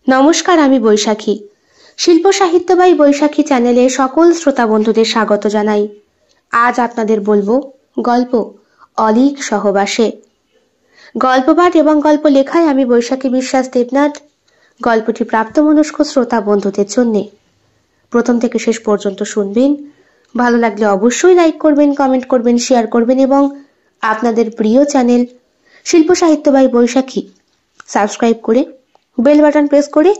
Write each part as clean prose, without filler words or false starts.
নমস্কার, আমি বৈশাখী। শিল্প সাহিত্য বাই বৈশাখী চ্যানেলে সকল শ্রোতা বন্ধুদের স্বাগত জানাই। আজ আপনাদের বলবো গল্প অলীক সহবাসে। গল্প পাঠ এবং গল্প লেখায় আমি বৈশাখী বিশ্বাস দেবনাথ। গল্পটি প্রাপ্তমনস্ক শ্রোতা বন্ধুদের জন্যে। প্রথম থেকে শেষ পর্যন্ত শুনবেন। ভালো লাগলে অবশ্যই লাইক করবেন, কমেন্ট করবেন, শেয়ার করবেন এবং আপনাদের প্রিয় চ্যানেল শিল্প সাহিত্য বাই বৈশাখী সাবস্ক্রাইব করে বেল বাটন প্রেস করে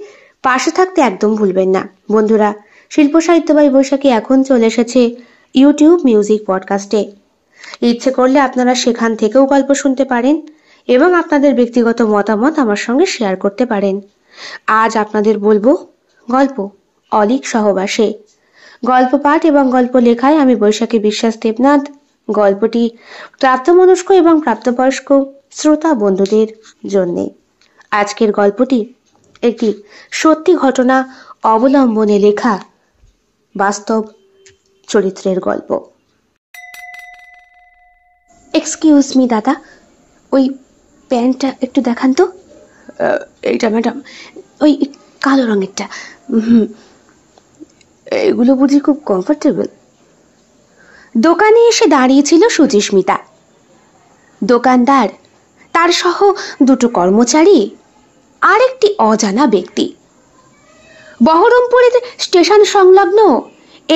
পাশে থাকতে একদম ভুলবেন না। বন্ধুরা, শিল্প সাহিত্য বাই বৈশাখী এখন চলে এসেছে ইউটিউব মিউজিক পডকাস্টে। ইচ্ছে করলে আপনারা সেখান থেকেও গল্প শুনতে পারেন এবং আপনাদের ব্যক্তিগত মতামত আমার সঙ্গে শেয়ার করতে পারেন। আজ আপনাদের বলবো গল্প অলীক সহবাসে। গল্প পাঠ এবং গল্প লেখায় আমি বৈশাখী বিশ্বাস দেবনাথ। গল্পটি প্রাপ্তমনস্ক এবং প্রাপ্তবয়স্ক শ্রোতা বন্ধুদের জন্যে। আজকের গল্পটি একটি সত্যি ঘটনা অবলম্বনে লেখা বাস্তব চরিত্রের গল্প। এক্সকিউজ মি দাদা, ওই প্যান্টটা একটু দেখান তো। এইটা ম্যাডাম, ওই কালো রঙেরটা। এগুলো বুঝি খুব কমফোর্টেবল? দোকানে এসে দাঁড়িয়েছিল সুচিস্মিতা। দোকানদার, তার সহ দুটো কর্মচারী আর একটি অজানা ব্যক্তি। বহরমপুরের স্টেশন সংলগ্ন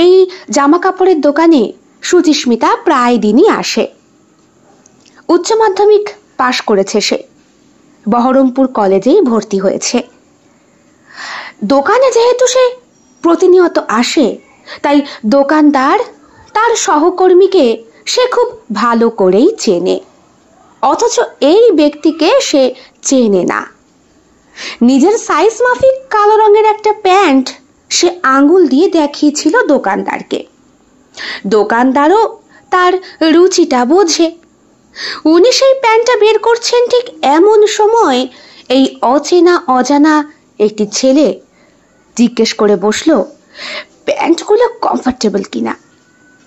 এই জামা কাপড়ের দোকানে সুচিস্মিতা প্রায় দিনই আসে। উচ্চ মাধ্যমিক পাশ করেছে সে। বহরমপুর কলেজেই ভর্তি হয়েছে। দোকানে যেহেতু সে প্রতিনিয়ত আসে, তাই দোকানদার তার সহকর্মীকে সে খুব ভালো করেই চেনে। অথচ এই ব্যক্তিকে সে চেনে না। নিজের সাইজ মাফিক কালো রঙের একটা প্যান্ট সে আঙ্গুল দিয়ে দেখিয়েছিল দোকানদারকে। দোকানদারও তার রুচিটা বোঝে। উনি সেই প্যান্টটা বের করছেন ঠিক এমন সময় এই অচেনা অজানা একটি ছেলে জিজ্ঞেস করে বসলো, প্যান্টগুলো কমফোর্টেবল কিনা।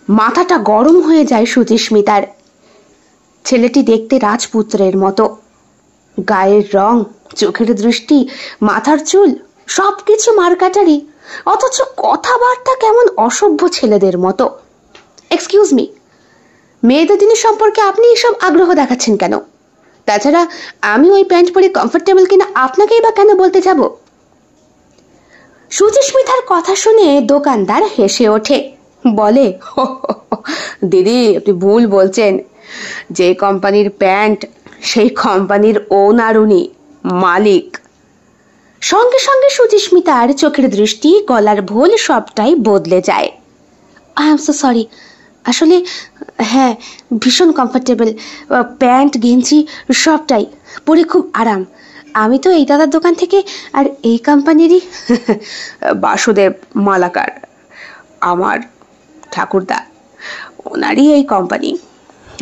মাথাটা গরম হয়ে যায় সুচিস্মিতার। ছেলেটি দেখতে রাজপুত্রের মতো। গায়ের রং, চোখের দৃষ্টি, মাথার চুল সবকিছু মারকাটারি, অথচ কথাবার্তা কেমন অসভ্য ছেলেদের মতো। এক্সকিউজ মি, মেয়েদের জিনিস সম্পর্কে আপনি এসব আগ্রহ দেখাচ্ছেন কেন? তাছাড়া আমি ওই প্যান্ট পরে কমফোর্টেবল কিনা আপনাকেই বা কেন বলতে যাব? সুচিস্মিতার কথা শুনে দোকানদার হেসে ওঠে, বলে, দিদি আপনি ভুল বলছেন। যে কোম্পানির প্যান্ট সেই কোম্পানির ওনার, উনি মালিক। সঙ্গে সঙ্গে সুচিস্মিতার চোখের দৃষ্টি, গলার ভোল সবটাই বদলে যায়। আই এম সো সরি, আসলে হ্যাঁ, ভীষণ কমফোর্টেবল। প্যান্ট গেঞ্জি সবটাই পরে খুব আরাম। আমি তো এই দাদার দোকান থেকে আর এই কোম্পানিরই। বাসুদেব মালাকার আমার ঠাকুরদা, ওনারই এই কোম্পানি।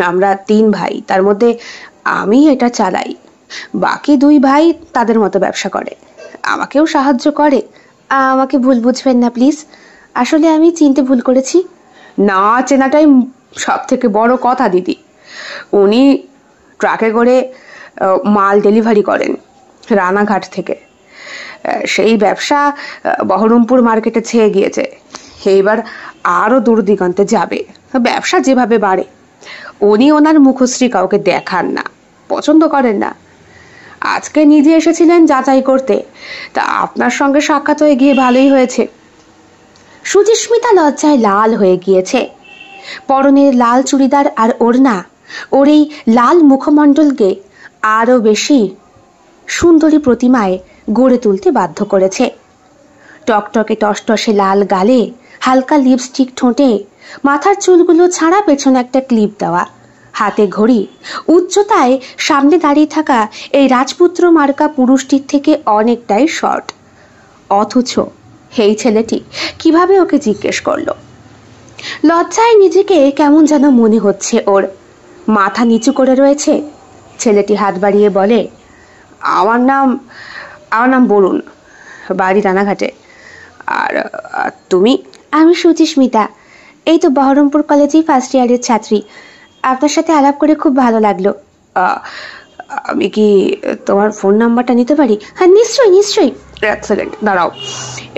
আমরা 3 ভাই, তার মধ্যে আমি এটা চালাই। বাকি 2 ভাই তাদের মতো ব্যবসা করে, আমাকেও সাহায্য করে। আমাকে ভুল বুঝবেন না প্লিজ, আসলে আমি চিনতে ভুল করেছি। না চেনাটাই সব থেকে বড় কথা দিদি। উনি ট্রাকে করে মাল ডেলিভারি করেন রানাঘাট থেকে। সেই ব্যবসা বহরমপুর মার্কেটে ছেয়ে গিয়েছে। এইবার আরো দূর দিগন্তে যাবে। ব্যবসা যেভাবে বাড়ে, উনি ওনার মুখশ্রী কাউকে দেখান না, পছন্দ করেন না। আজকে নিজে এসেছিলেন যাচাই করতে, তা আপনার সঙ্গে সাক্ষাৎ হয়ে গিয়ে ভালোই হয়েছে। সুচিস্মিতা লজ্জায় লাল হয়ে গিয়েছে। পরনের লাল চুড়িদার আর ওড়না ওর এই লাল মুখমণ্ডলকে আরো বেশি সুন্দরী প্রতিমায় গড়ে তুলতে বাধ্য করেছে। টকটকে টসটসে লাল গালে হালকা লিপস্টিক ঠোঁটে, মাথার চুলগুলো ছাড়া পেছনে একটা ক্লিপ দেওয়া, হাতে ঘড়ি, উচ্চতায় সামনে দাঁড়িয়ে থাকা এই রাজপুত্র মার্কা পুরুষটির থেকে অনেকটাই শর্ট। অথচ এই ছেলেটি কিভাবে ওকে জিজ্ঞেস করলো? লজ্জায় নিজেকে কেমন যেন মনে হচ্ছে ওর। মাথা নিচু করে রয়েছে। ছেলেটি হাত বাড়িয়ে বলে, আমার নাম বরুণ, বাড়ি রানাঘাটে। আর তুমি? আমি সুচিস্মিতা, এই তো বহরমপুর কলেজেই ফার্স্ট ইয়ারের ছাত্রী। আপনার সাথে আলাপ করে খুব ভালো লাগলো। আমি কি তোমার ফোন নাম্বারটা নিতে পারি? হ্যাঁ, নিশ্চয়ই নিশ্চয়ই। এক সেকেন্ড দাঁড়াও,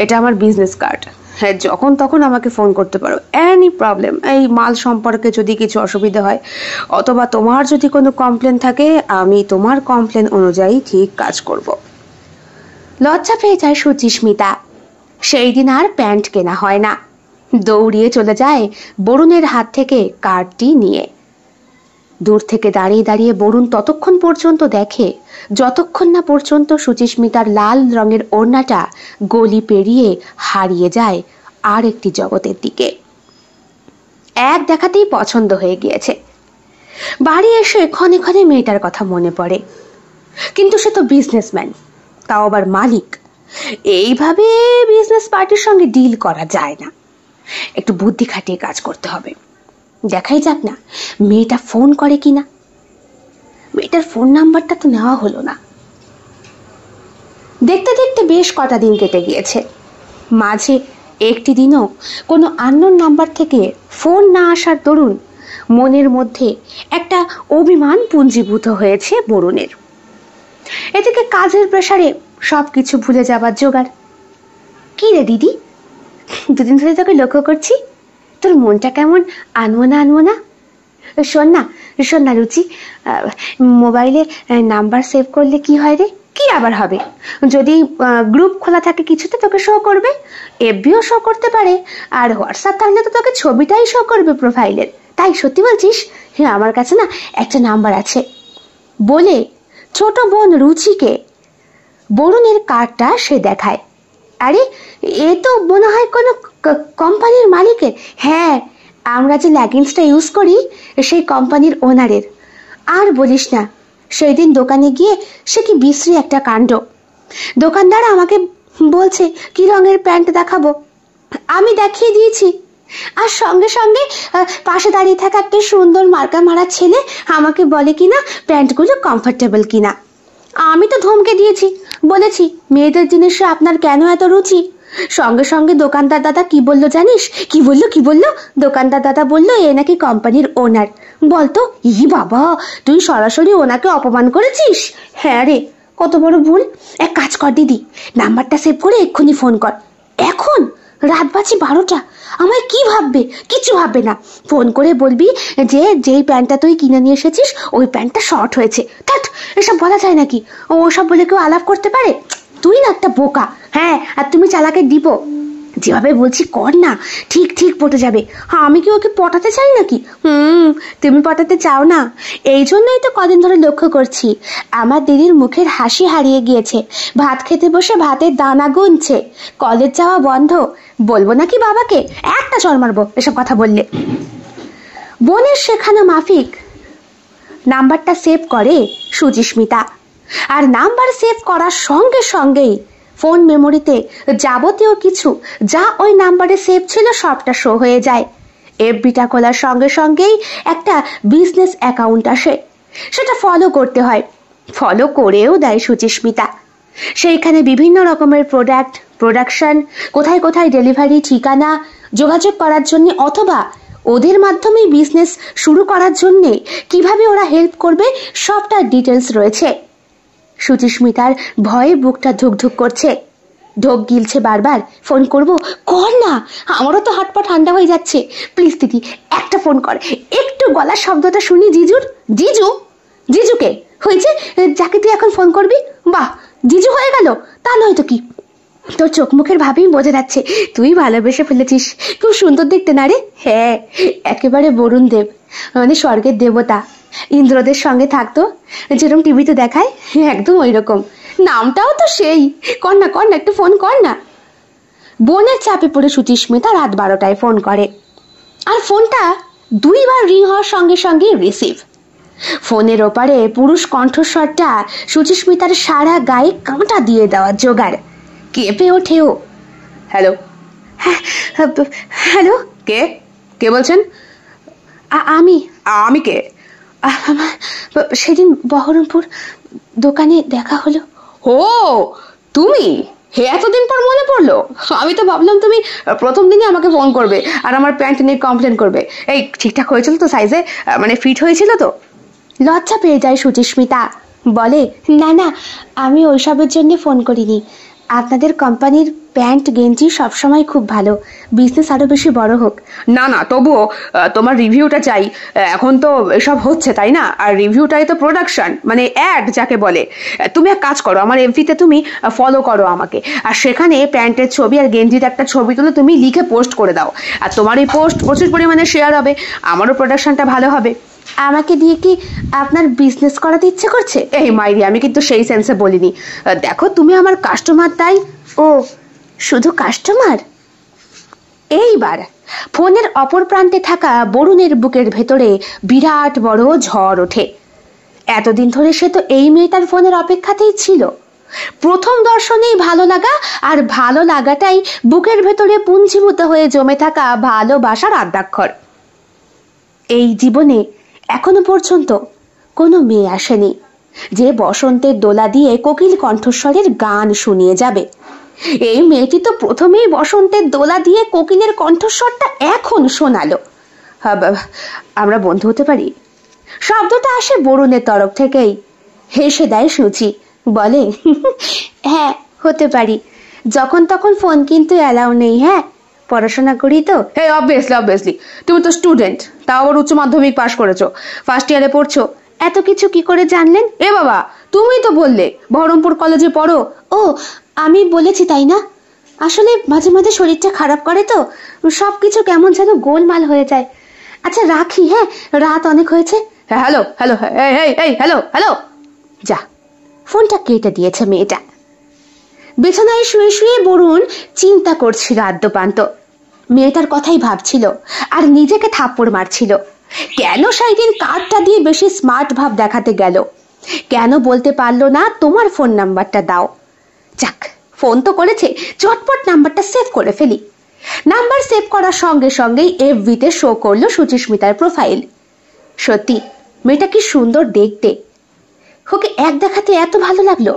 এটা আমার বিজনেস কার্ড। হ্যাঁ, যখন তখন আমাকে ফোন করতে পারো, এনি প্রবলেম, এই মাল সম্পর্কে যদি কিছু অসুবিধা হয় অথবা তোমার যদি কোনো কমপ্লেন থাকে, আমি তোমার কমপ্লেন অনুযায়ী ঠিক কাজ করব। লজ্জা পেয়ে যায় সুচিস্মিতা। সেই দিন আর প্যান্ট কেনা হয় না। দৌড়িয়ে চলে যায় বরুণের হাত থেকে কার্ডটি নিয়ে। দূর থেকে দাঁড়িয়ে দাঁড়িয়ে বরুণ ততক্ষণ পর্যন্ত দেখে যতক্ষণ না পর্যন্ত সুচিস্মিতার লাল রঙের ওড়নাটা গলি পেরিয়ে হারিয়ে যায় আর একটি জগতের দিকে। এক দেখাতেই পছন্দ হয়ে গিয়েছে। বাড়ি এসে ক্ষণে ক্ষণে মেয়েটার কথা মনে পড়ে, কিন্তু সে তো বিজনেসম্যান, তাও আবার মালিক। এইভাবে বিজনেস পার্টির সঙ্গে ডিল করা যায় না, একটু বুদ্ধি খাটিয়ে কাজ করতে হবে। দেখাই যাক না মেয়েটা ফোন করে কিনা। মেয়েটার ফোন নাম্বারটা তো নেওয়া হলো না। দেখতে দেখতে বেশ কটা দিন কেটে গিয়েছে। মাঝে একটি দিনও কোনো আননোন নাম্বার থেকে ফোন না আসার দরুন মনের মধ্যে একটা অভিমান পুঞ্জীভূত হয়েছে বরুণের। এদিকে কাজের প্রেসারে সবকিছু ভুলে যাবার জোগাড়। কি রে দিদি, দুদিন ধরে তোকে লক্ষ্য করছি, তোর মনটা কেমন আনমনা। শোন না রুচি, মোবাইলে নাম্বার সেভ করলে কি হয় রে? কি আবার হবে? যদি গ্রুপ খোলা থাকে কিছুতে তোকে শো করবে, এফবিও শো করতে পারে, আর হোয়াটসঅ্যাপ থাকলে তো তোকে ছবিটাই শো করবে প্রোফাইলের। তাই সত্যি বলছিস? হ্যাঁ, আমার কাছে না একটা নাম্বার আছে বলে ছোট বোন রুচিকে বরুণের কার্ডটা সে দেখায়। আরে, এ তো মনে হয় কোনো কোম্পানির মালিকের। হ্যাঁ, আমরা যে লেগিংসটা ইউজ করি সেই কোম্পানির ওনারের। আর বলিস না, সেই দিন দোকানে গিয়ে সে কি বিশ্রী একটা কাণ্ড। দোকানদার আমাকে বলছে কি রঙের প্যান্ট দেখাবো, আমি দেখিয়ে দিয়েছি। আর সঙ্গে সঙ্গে পাশে দাঁড়িয়ে থাকা একটা সুন্দর মার্কা মারা ছেলে আমাকে বলে কিনা প্যান্টগুলো কমফোর্টেবল কিনা। আমি তো ধমকে দিয়েছি, বলেছি মেয়েদের জিনিসে আপনার কেন এত রুচি। সঙ্গে সঙ্গে দোকানদার দাদা কি বললো জানিস? কি বললো? দোকানদার দাদা বললো এ নাকি কোম্পানির ওনার। বলতো, ই বাবা, তুই সরাসরি ওনাকে অপমান করেছিস? হ্যাঁ রে, কত বড় ভুল। এক কাজ কর দিদি, নাম্বারটা সেভ করে এক্ষুনি ফোন কর। এখন রাত বাজে 12টা, আমায় কি ভাববে? কিছু ভাববে না। ফোন করে বলবি যে যেই প্যান্টটা তুই কিনে নিয়ে এসেছিস ওই প্যান্টটা শর্ট হয়েছে। ধ্যাৎ, এসব বলা যায় নাকি? ওসব বলে কেউ আলাপ করতে পারে? তুই না একটা বোকা। হ্যাঁ, আর তুমি চালাকের ডিপো। যেভাবে বলছি কর না, ঠিক পটে যাবে। আমি কি ওকে পটাতে চাই নাকি? তুমি পটাতে চাও না, এই জন্যই তো কদিন ধরে লক্ষ্য করছি আমার দিদির মুখের হাসি হারিয়ে গিয়েছে। ভাত খেতে বসে ভাতের দানা গুনছে, কলেজ যাওয়া বন্ধ। বলবো নাকি বাবাকে? একটা চড় মারবো এসব কথা বললে। বোনের শেখানো মাফিক নাম্বারটা সেভ করে সুচিস্মিতা, আর নাম্বার সেভ করার সঙ্গে সঙ্গেই ফোন মেমোরিতে যাবতীয় কিছু যা ওই নাম্বারে সেভ ছিল সবটা শো হয়ে যায়। এফবিটা খোলার সঙ্গে সঙ্গেই একটা বিজনেস অ্যাকাউন্ট আসে, সেটা ফলো করতে হয়। ফলো করেও দেয় সুচিস্মিতা। সেইখানে বিভিন্ন রকমের প্রোডাকশন, কোথায় কোথায় ডেলিভারি, ঠিকানা, যোগাযোগ করার জন্য অথবা ওদের মাধ্যমে বিজনেস শুরু করার জন্য কিভাবে ওরা হেল্প করবে সবটা ডিটেলস রয়েছে। সুচিস্মিতার ভয়ে বুকটা ধুকধুক করছে, ঢোক গিলছে বারবার। ফোন করব? কর না, আমারও তো হাত পা ঠান্ডা হয়ে যাচ্ছে। প্লিজ দিদি, একটা ফোন কর, একটু গলার শব্দটা শুনি জিজুর। জিজুকে হয়েছে যাকে তুই এখন ফোন করবি? বাহ, জিজু হয়ে গেল? তা নয় তো কি, তোর চোখ মুখের ভাবেই বোঝা যাচ্ছে তুই ভালোবেসে ফেলেছিস। খুব সুন্দর দেখতে না রে? হ্যাঁ, একেবারে বরুণ দেব, মানে স্বর্গের দেবতা। ইন্দ্রদের সঙ্গে থাকতো যেরকম টিভিতে দেখায়, একদম ওই রকম। নামটাও তো সেই। কর না একটু ফোন কর না। বোনের চাপে পড়ে সুচিস্মিতা রাত 12টায় ফোন করে, আর ফোনটা 2 বার রিং হওয়ার সঙ্গে সঙ্গে রিসিভ। ফোনের ওপারে পুরুষ কণ্ঠস্বরটা সুচিস্মিতার সারা গায়ে কাঁটা দিয়ে দেওয়ার জোগাড়। কেঁপে ওঠেও। হ্যালো? হ্যালো, কে বলছেন? আমি কে? সেদিন বহরমপুর দোকানে দেখা হলো। ও, তুমি? এতদিন পর মনে পড়লো? আমি তো ভাবলাম তুমি প্রথম দিনই আমাকে ফোন করবে আর আমার প্যান্ট নিয়ে কমপ্লেন করবে। এই ঠিকঠাক হয়েছিল তো সাইজে? মানে ফিট হয়েছিল তো? লজ্জা পেয়ে যায় সুচিস্মিতা, বলে না আমি ওইসবের জন্য ফোন করিনি। আপনাদের কোম্পানির প্যান্ট গেঞ্জি সবসময় খুব ভালো, বিজনেস আরো বেশি বড় হোক। না না, তবুও তোমার রিভিউটা চাই। এখন তো এসব হচ্ছে, তাই না? আর রিভিউটাই তো প্রোডাকশন, মানে অ্যাড যাকে বলে। তুমি এক কাজ করো, আমার এফবিতে তুমি ফলো করো আমাকে, আর সেখানে প্যান্টের ছবি আর গেঞ্জির একটা ছবি তুলে তুমি লিখে পোস্ট করে দাও। আর তোমার এই পোস্ট প্রচুর পরিমাণে শেয়ার হবে, আমারও প্রোডাকশনটা ভালো হবে। আমাকে দিয়ে কি আপনার বিজনেস করাতে ইচ্ছে করছে? এই মাইরি, আমি কিন্তু সেই সেন্সে বলিনি। দেখো, তুমি আমার কাস্টমার, তাই। ও, শুধু কাস্টমার? এইবার ফোনের অপর প্রান্তে থাকা বরুণের বুকের ভেতরে বিরাট বড় ঝড় ওঠে। এতদিন ধরে সে তো এই মেয়েটার ফোনের অপেক্ষাতেই ছিল। প্রথম দর্শনেই ভালো লাগা, আর ভালো লাগাটাই বুকের ভেতরে পুঞ্জীভূত হয়ে জমে থাকা ভালোবাসার আদ্যাক্ষর। এই জীবনে এখনো পর্যন্ত কোনো মেয়ে আসেনি যে বসন্তের দোলা দিয়ে কোকিল কণ্ঠস্বরের গান শুনিয়ে যাবে। এই মেয়েটি তো প্রথমেই বসন্তের দোলা দিয়ে কোকিলের কণ্ঠস্বরটা এখন শোনালো। আমরা বন্ধু হতে পারি? শব্দটা আসে বরুণের তরফ থেকেই। হেসে দেয় সূচি, বলে, হ্যাঁ হতে পারি, যখন তখন ফোন কিন্তু অ্যালাউ নেই। হ্যাঁ, পড়াশোনা করি তো। হ্যাঁ, অবভিয়াসলি তুমি তো স্টুডেন্ট, তাও আবার উচ্চ মাধ্যমিক পাশ করেছো, ফার্স্ট ইয়ারে পড়ছো। এত কিছু কি করে জানলেন? এ বাবা, তুমি তো বললে বহরমপুর কলেজে পড়ো। ও, আমি বলেছি তাই না? আসলে মাঝে মাঝে শরীরটা খারাপ করে তো, সবকিছু কেমন যেন গোলমাল হয়ে যায়। আচ্ছা রাখি, হ্যাঁ, রাত অনেক হয়েছে। হ্যালো হ্যালো, এই হ্যালো হ্যালো। যা, ফোনটা কেটে দিয়েছে মেয়েটা। বিছানায় শুয়ে শুয়ে বরুণ চিন্তা করছিল আদ্যপান্ত। মেয়েটার কথাই ভাবছিল আর নিজেকে থাপ্পড় মারছিল। কেন সাইদিন কার্ডটা দিয়ে বেশি স্মার্ট ভাব দেখাতে গেল? কেন বলতে পারলো না তোমার ফোন নাম্বারটা দাও? যাক, ফোন তো করেছে, চটপট নাম্বারটা সেভ করে ফেলি। নাম্বার সেভ করার সঙ্গে সঙ্গেই এফবিতে শো করলো সুচিস্মিতার প্রোফাইল। সত্যি মেয়েটা কি সুন্দর দেখতে! ওকে এক দেখাতে এত ভালো লাগলো।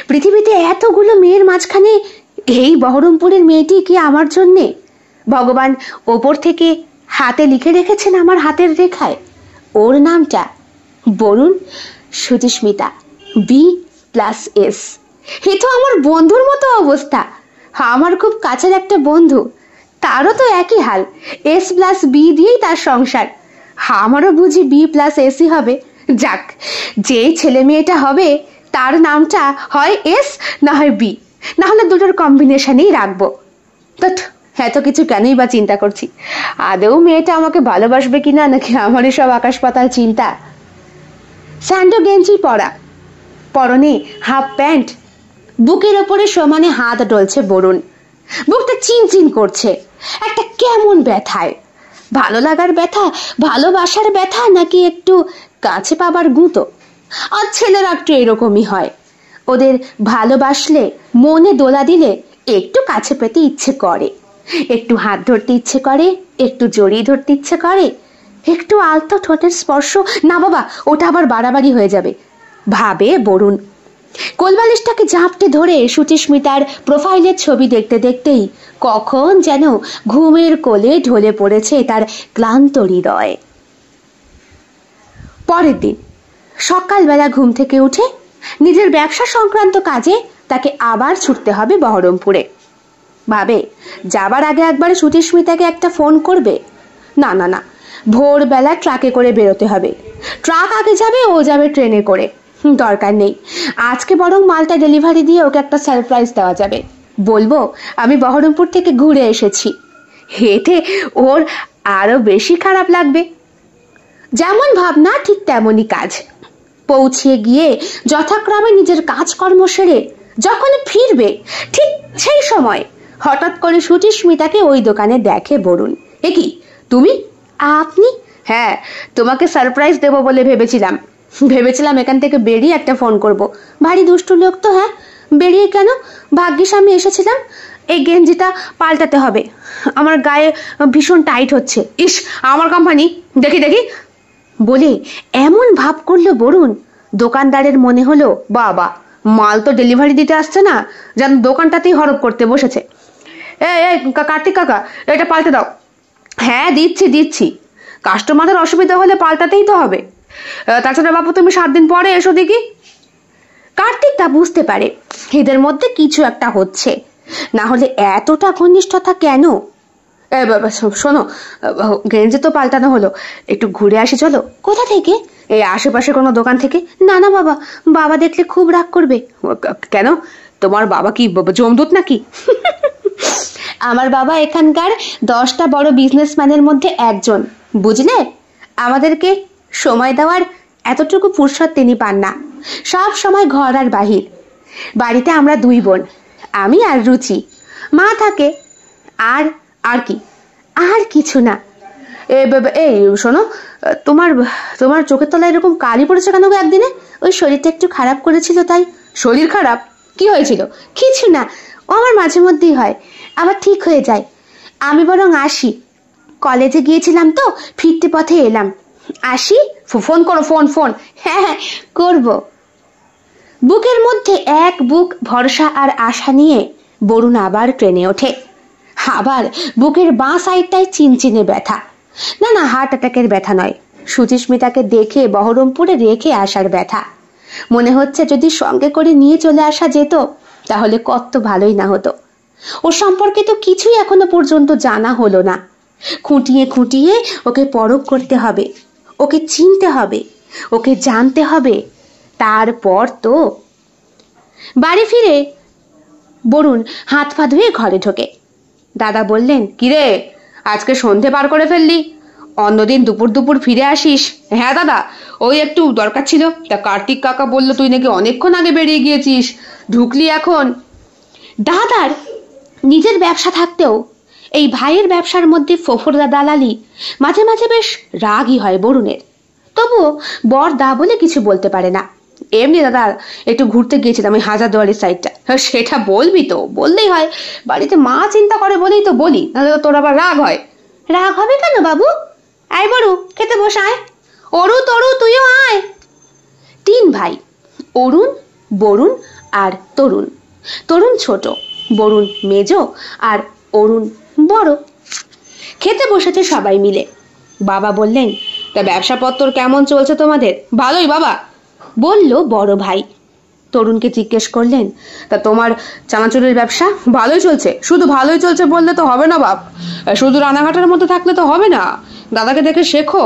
পৃথিবীতে এতগুলো মেয়ের মাঝখানে এই বহরমপুরের মেয়েটি কি আমার জন্যে? ভগবান ওপর থেকে হাতে লিখে রেখেছেন আমার হাতের রেখায় ওর নামটা, বরুণ সুচিস্মিতা, B+S। এ তো আমার বন্ধুর মতো অবস্থা। আমার খুব কাছের একটা বন্ধু, তারও তো একই হাল, S+B দিয়েই তার সংসার। আমারও বুঝি B+Sই হবে। যাক, যে ছেলে মেয়েটা হবে তার নামটা হয় S না হয় B, না হলে দুটোর কম্বিনেশনেই রাখবো। এত কিছু কেনই বা চিন্তা করছি? আদেও মেয়েটা আমাকে ভালোবাসবে কিনা, নাকি আমারই সব আকাশ পাতাল চিন্তা। স্যান্ডো গেঞ্জি পরা, পরনে হাফ প্যান্ট, বুকের ওপরে সমানে হাত ডলছে বরুণ। বুকটা চিনচিন করছে একটা কেমন ব্যথায়। ভালো লাগার ব্যথা, ভালোবাসার ব্যথা, নাকি একটু কাছে পাবার গুঁতো? আর ছেলেরা একটু এরকমই হয়। ওদের ভালোবাসলে, মনে দোলা দিলে একটু কাছে পেতে ইচ্ছে করে, একটু হাত ধরতে ইচ্ছে করে, একটু জড়িয়ে ধরতে ইচ্ছে করে, একটু আলতো ঠোঁটের স্পর্শ। না বাবা, ওটা আবার বাড়াবাড়ি হয়ে যাবে ভাবে বরুণ। কোলবালিশটাকে ঝাপটে ধরে সুচিস্মিতার প্রোফাইলের ছবি দেখতে দেখতেই কখন যেন ঘুমের কোলে ঢলে পড়েছে তার ক্লান্ত হৃদয়। পরের দিন সকালবেলা ঘুম থেকে উঠে নিজের ব্যবসা সংক্রান্ত কাজে তাকে আবার ছুটতে হবে বহরমপুরে। ভাবে যাবার আগে একবারে সুচিস্মিতাকে একটা ফোন করবে। না না না, ভোরবেলা ট্রাকে করে বেরোতে হবে। ট্রাক আগে যাবে, ও যাবে ট্রেনে করে। দরকার নেই, আজকে বরং মালটা ডেলিভারি দিয়ে ওকে একটা সারপ্রাইজ দেওয়া যাবে। বলবো আমি বহরমপুর থেকে ঘুরে এসেছি। হেঁটে ওর আরো বেশি খারাপ লাগবে। যেমন ভাবনা ঠিক তেমনই কাজ। পৌঁছে গিয়ে যথাক্রমে নিজের কাজকর্ম সেরে যখন ফিরবে, ঠিক সেই সময় হঠাৎ করে সুচিস্মিতাকে ওই দোকানে দেখে বরুণ। এ কি তুমি? আপনি? হ্যাঁ, তোমাকে সারপ্রাইজ দেবো বলে ভেবেছিলাম এখান থেকে বেরিয়ে একটা ফোন করব। ভারী দুষ্টু লোক তো। হ্যাঁ, বেরিয়ে কেন? ভাগ্যিস আমি এসেছিলাম। এই গেঞ্জিটা পাল্টাতে হবে, আমার গায়ে ভীষণ টাইট হচ্ছে। ইস, আমার কোম্পানি, দেখি দেখি বলে এমন ভাব করলো বরুণ, দোকানদারের মনে হলো বাবা, মাল তো ডেলিভারি দিতে আসছে না, যেন দোকানটাতেই হরপ করতে বসেছে। এই কার্তিক কাকা, এটা পাল্টে দাও। হ্যাঁ, দিচ্ছি। কাস্টমারদের অসুবিধা হলে পাল্টাতেই তো হবে। তাছাড়া বাপু, তুমি 7 দিন পরে এসো দেখি। কার্তিক তা বুঝতে পারে এদের মধ্যে কিছু একটা হচ্ছে, না হলে এতটা ঘনিষ্ঠতা কেন? বাবা শোনো, গেঞ্জি তো পাল্টানো হলো, একটু ঘুরে আসি চলো। কোথা থেকে? এই আশেপাশে কোনো দোকান থেকে। না না বাবা, বাবা দেখলে খুব রাগ করবে। কেন? তোমার বাবা কি জমদূত নাকি? আমার বাবা এখানকার 10টা বড় বিজনেসম্যানের মধ্যে একজন, বুঝলে? আমাদেরকে সময় দেওয়ার এতটুকু ফুরসত তিনি পান না, সব সময় ঘর আর বাহির। বাড়িতে আমরা 2 বোন, আমি আর রুচি, মা থাকে। আর আর কি? আর কিছু না। এই শোনো, তোমার তোমার চোখের তলায় এরকম কালি পড়েছে কেন গো একদিনে? ওই শরীরটা একটু খারাপ করেছিল তাই। শরীর খারাপ? কি হয়েছিল? কিছু না, ও আমার মাঝে মধ্যেই হয়, আবার ঠিক হয়ে যায়। আমি বরং আসি, কলেজে গিয়েছিলাম তো, ফিরতে পথে এলাম। আসি। ফোন করো, ফোন ফোন। হ্যাঁ করব। বুকের মধ্যে এক বুক ভরসা আর আশা নিয়ে বরুণ আবার ট্রেনে ওঠে। আবার বুকের বাঁ সাইডটায় চিনচিনে ব্যথা। না না, হার্ট অ্যাটাকের ব্যথা নয়, সুচিস্মিতাকে দেখে বহরমপুরে রেখে আসার ব্যথা। মনে হচ্ছে যদি সঙ্গে করে নিয়ে চলে আসা যেত তাহলে কত ভালোই না হতো। ওর সম্পর্কে তো কিছুই এখনো পর্যন্ত জানা হলো না। খুঁটিয়ে খুঁটিয়ে ওকে পরখ করতে হবে, ওকে চিনতে হবে, ওকে জানতে হবে, তারপর তো। বাড়ি ফিরে বরুণ হাত পা ধুয়ে ঘরে ঢোকে। দাদা বললেন, কিরে আজকে সন্ধে পার করে ফেললি, অন্যদিন দুপুর দুপুর ফিরে আসিস। হ্যাঁ দাদা, ওই একটু দরকার ছিল। তা কার্তিক কাকা বললো তুই নাকি অনেকক্ষণ আগে বেরিয়ে গিয়েছিস, ঢুকলি এখন? দাদার নিজের ব্যবসা থাকতেও এই ভাইয়ের ব্যবসার মধ্যে ফোফরদা দালালি মাঝে মাঝে বেশ রাগই হয় বরুণের। তবুও বর দা বলে কিছু বলতে পারে না। এমনি দাদা একটু ঘুরতে গিয়েছিলাম ওই হাজারদুয়ারির সাইডটা। সেটা বলবি তো, বললেই হয়। বাড়িতে মা চিন্তা করে বলেই তো বলি, নাহলে তোর আবার রাগ হয়। রাগ হবে কেন বাবু? আয় বড়ু, খেতে বস, আয়। অরু তরু তুইও আয়। 3 ভাই, অরুণ, বরুণ আর তরুণ। তরুণ ছোট, বরুণ মেজ আর অরুণ বড়। খেতে বসেছে সবাই মিলে। বাবা বললেন, তা ব্যবসাপত্র কেমন চলছে তোমাদের? ভালোই বাবা, বলল বড় ভাই। তরুণকে জিজ্ঞেস করলেন, তা তোমার চানাচুরের ব্যবসা? ভালোই চলছে। শুধু ভালোই চলছে বললে তো হবে না বাপ, শুধু রানাঘাটের মধ্যে থাকলে তো হবে না। দাদাকে দেখে শেখো।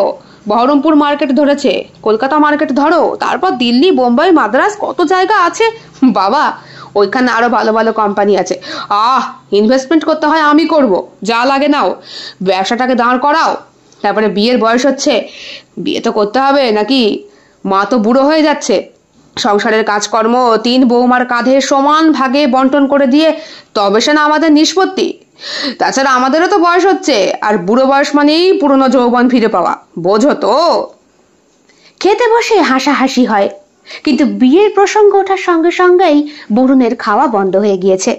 বহরমপুর মার্কেট ধরেছে, কলকাতা মার্কেট ধরো, তারপর দিল্লি, বোম্বাই, মাদ্রাস, কত জায়গা আছে বাবা। ওইখানে আরো ভালো ভালো কোম্পানি আছে। ইনভেস্টমেন্ট করতে হয়, আমি করব, যা লাগে নাও, ব্যবসাটাকে দাঁড় করাও। তারপরে বিয়ের বয়স হচ্ছে, বিয়ে তো করতে হবে নাকি? মা তো বুড়ো হয়ে যাচ্ছে, সংসারের কাজকর্ম 3 বৌমার কাঁধে সমান ভাগে বন্টন করে দিয়ে তবে সে না আমাদের নিষ্পত্তি। তাছাড়া আমাদেরও তো বয়স হচ্ছে, আর বুড়ো বয়স মানেই পুরনো যৌবন ফিরে পাওয়া, বোঝো তো। খেতে বসে হাসাহাসি হয়, কিন্তু বিয়ের প্রসঙ্গ ওঠার সঙ্গে সঙ্গেই বরুণের খাওয়া বন্ধ হয়ে গিয়েছে।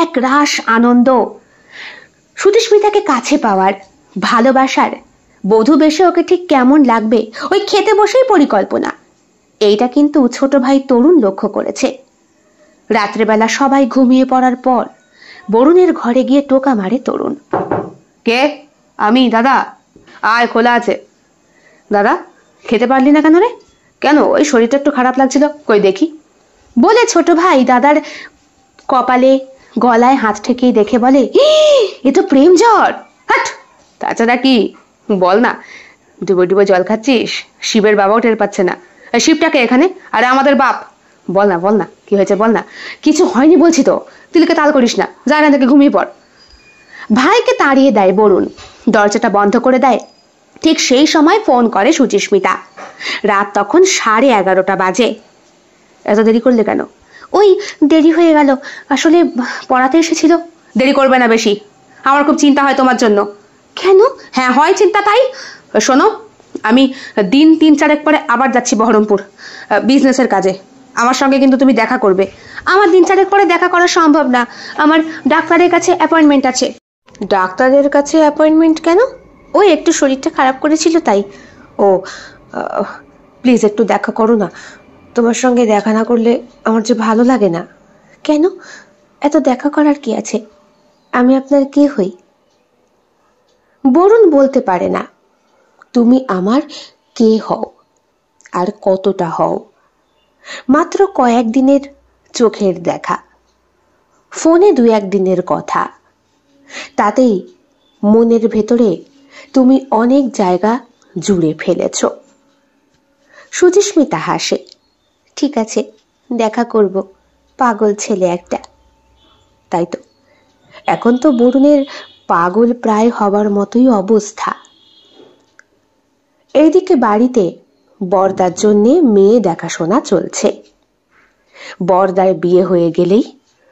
এক রাস আনন্দ সুচিস্মিতাকে কাছে পাওয়ার, ভালোবাসার। বধূ বেশে ওকে ঠিক কেমন লাগবে ওই খেতে বসেই পরিকল্পনা। এইটা কিন্তু ছোট ভাই তরুণ লক্ষ্য করেছে। রাত্রেবেলা সবাই ঘুমিয়ে পড়ার পর বরুণের ঘরে গিয়ে টোকা মারে তরুণ। কে? আমি দাদা, আয়, খোলা আছে। দাদা খেতে পারলি না কেন রে? কেন? ওই শরীরটা একটু খারাপ লাগছিল, কই দেখি বলে ছোট ভাই দাদার কপালে গলায় হাত ঠেকেই দেখে বলে, এ তো প্রেম জ্বর। হাট! তাছাড়া কি? বল না, ডুবো ডুবো জল খাচ্ছিস, শিবের বাবাও টের পাচ্ছে না। শিবটাকে এখানে, আরে আমাদের বাপ। বল না বল না, কি হয়েছে বল না। কিছু হয়নি বলছি তো, তিলকে তাল করিস না, যায় না থেকে ঘুমিয়ে পড়। ভাইকে তাড়িয়ে দেয় বরুণ, দরজাটা বন্ধ করে দেয়। ঠিক সেই সময় ফোন করে সুচিস্মিতা। রাত তখন 11:30 বাজে। এত দেরি করলে কেন? ওই দেরি হয়ে গেল, আসলে পড়াতে এসেছিল। দেরি করবে না বেশি, আমার খুব চিন্তা হয় তোমার জন্য। কেন? হ্যাঁ হয় চিন্তা, তাই শোনো, আমি দিন 3-4 পরে আবার যাচ্ছি বহরমপুর বিজনেসের কাজে। আমার সঙ্গে কিন্তু তুমি দেখা করবে। আমার 3-4 পরে দেখা করা সম্ভব না, আমার ডাক্তারের কাছে অ্যাপয়েন্টমেন্ট আছে। ডাক্তারের কাছে অ্যাপয়েন্টমেন্ট কেন? ওই একটু শরীরটা খারাপ করেছিল তাই। ও প্লিজ একটু দেখা করো না, তোমার সঙ্গে দেখা না করলে আমার যে ভালো লাগে না। কেন? এত দেখা করার কি আছে? আমি আপনার কে হই? বরুণ বলতে পারে না। তুমি আমার কে হও আর কতটা হও। মাত্র কয়েকদিনের চোখের দেখা, ফোনে 2-1 দিনের কথা, তাতেই মনের ভেতরে তুমি অনেক জায়গা জুড়ে ফেলেছ। সুচিস্মিতা হাসে, ঠিক আছে, দেখা করব, পাগল ছেলে একটা। তাই তো, এখন তো বরুণের পাগল প্রায় হবার মতোই অবস্থা। এইদিকে বাড়িতে বরদার জন্য মেয়ে দেখাশোনা চলছে। বরদার বিয়ে হয়ে গেলেই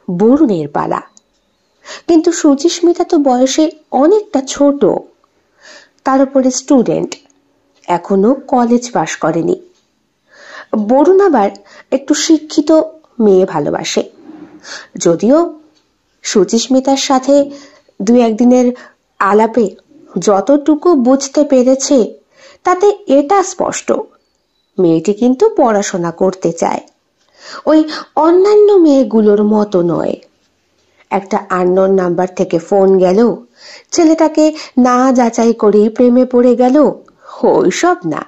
বরুণের পালা। কিন্তু সুচিস্মিতা তো বয়সে অনেকটা ছোট, তার উপরে স্টুডেন্ট, এখনো কলেজ পাশ করেনি। বরুণ আবার একটু শিক্ষিত মেয়ে ভালোবাসে। যদিও সুচিস্মিতার সাথে 2-1 দিনের আলাপে যতটুকু বুঝতে পেরেছে, তাতে এটা স্পষ্ট, মেয়েটি কিন্তু পড়াশোনা করতে চায়, ওই অন্যান্য মেয়েগুলোর মতো নয়। একটা আননোন নাম্বার থেকে ফোন গেল, ছেলেটাকে না যাচাই করেই প্রেমে পড়ে গেল, ওইসব না।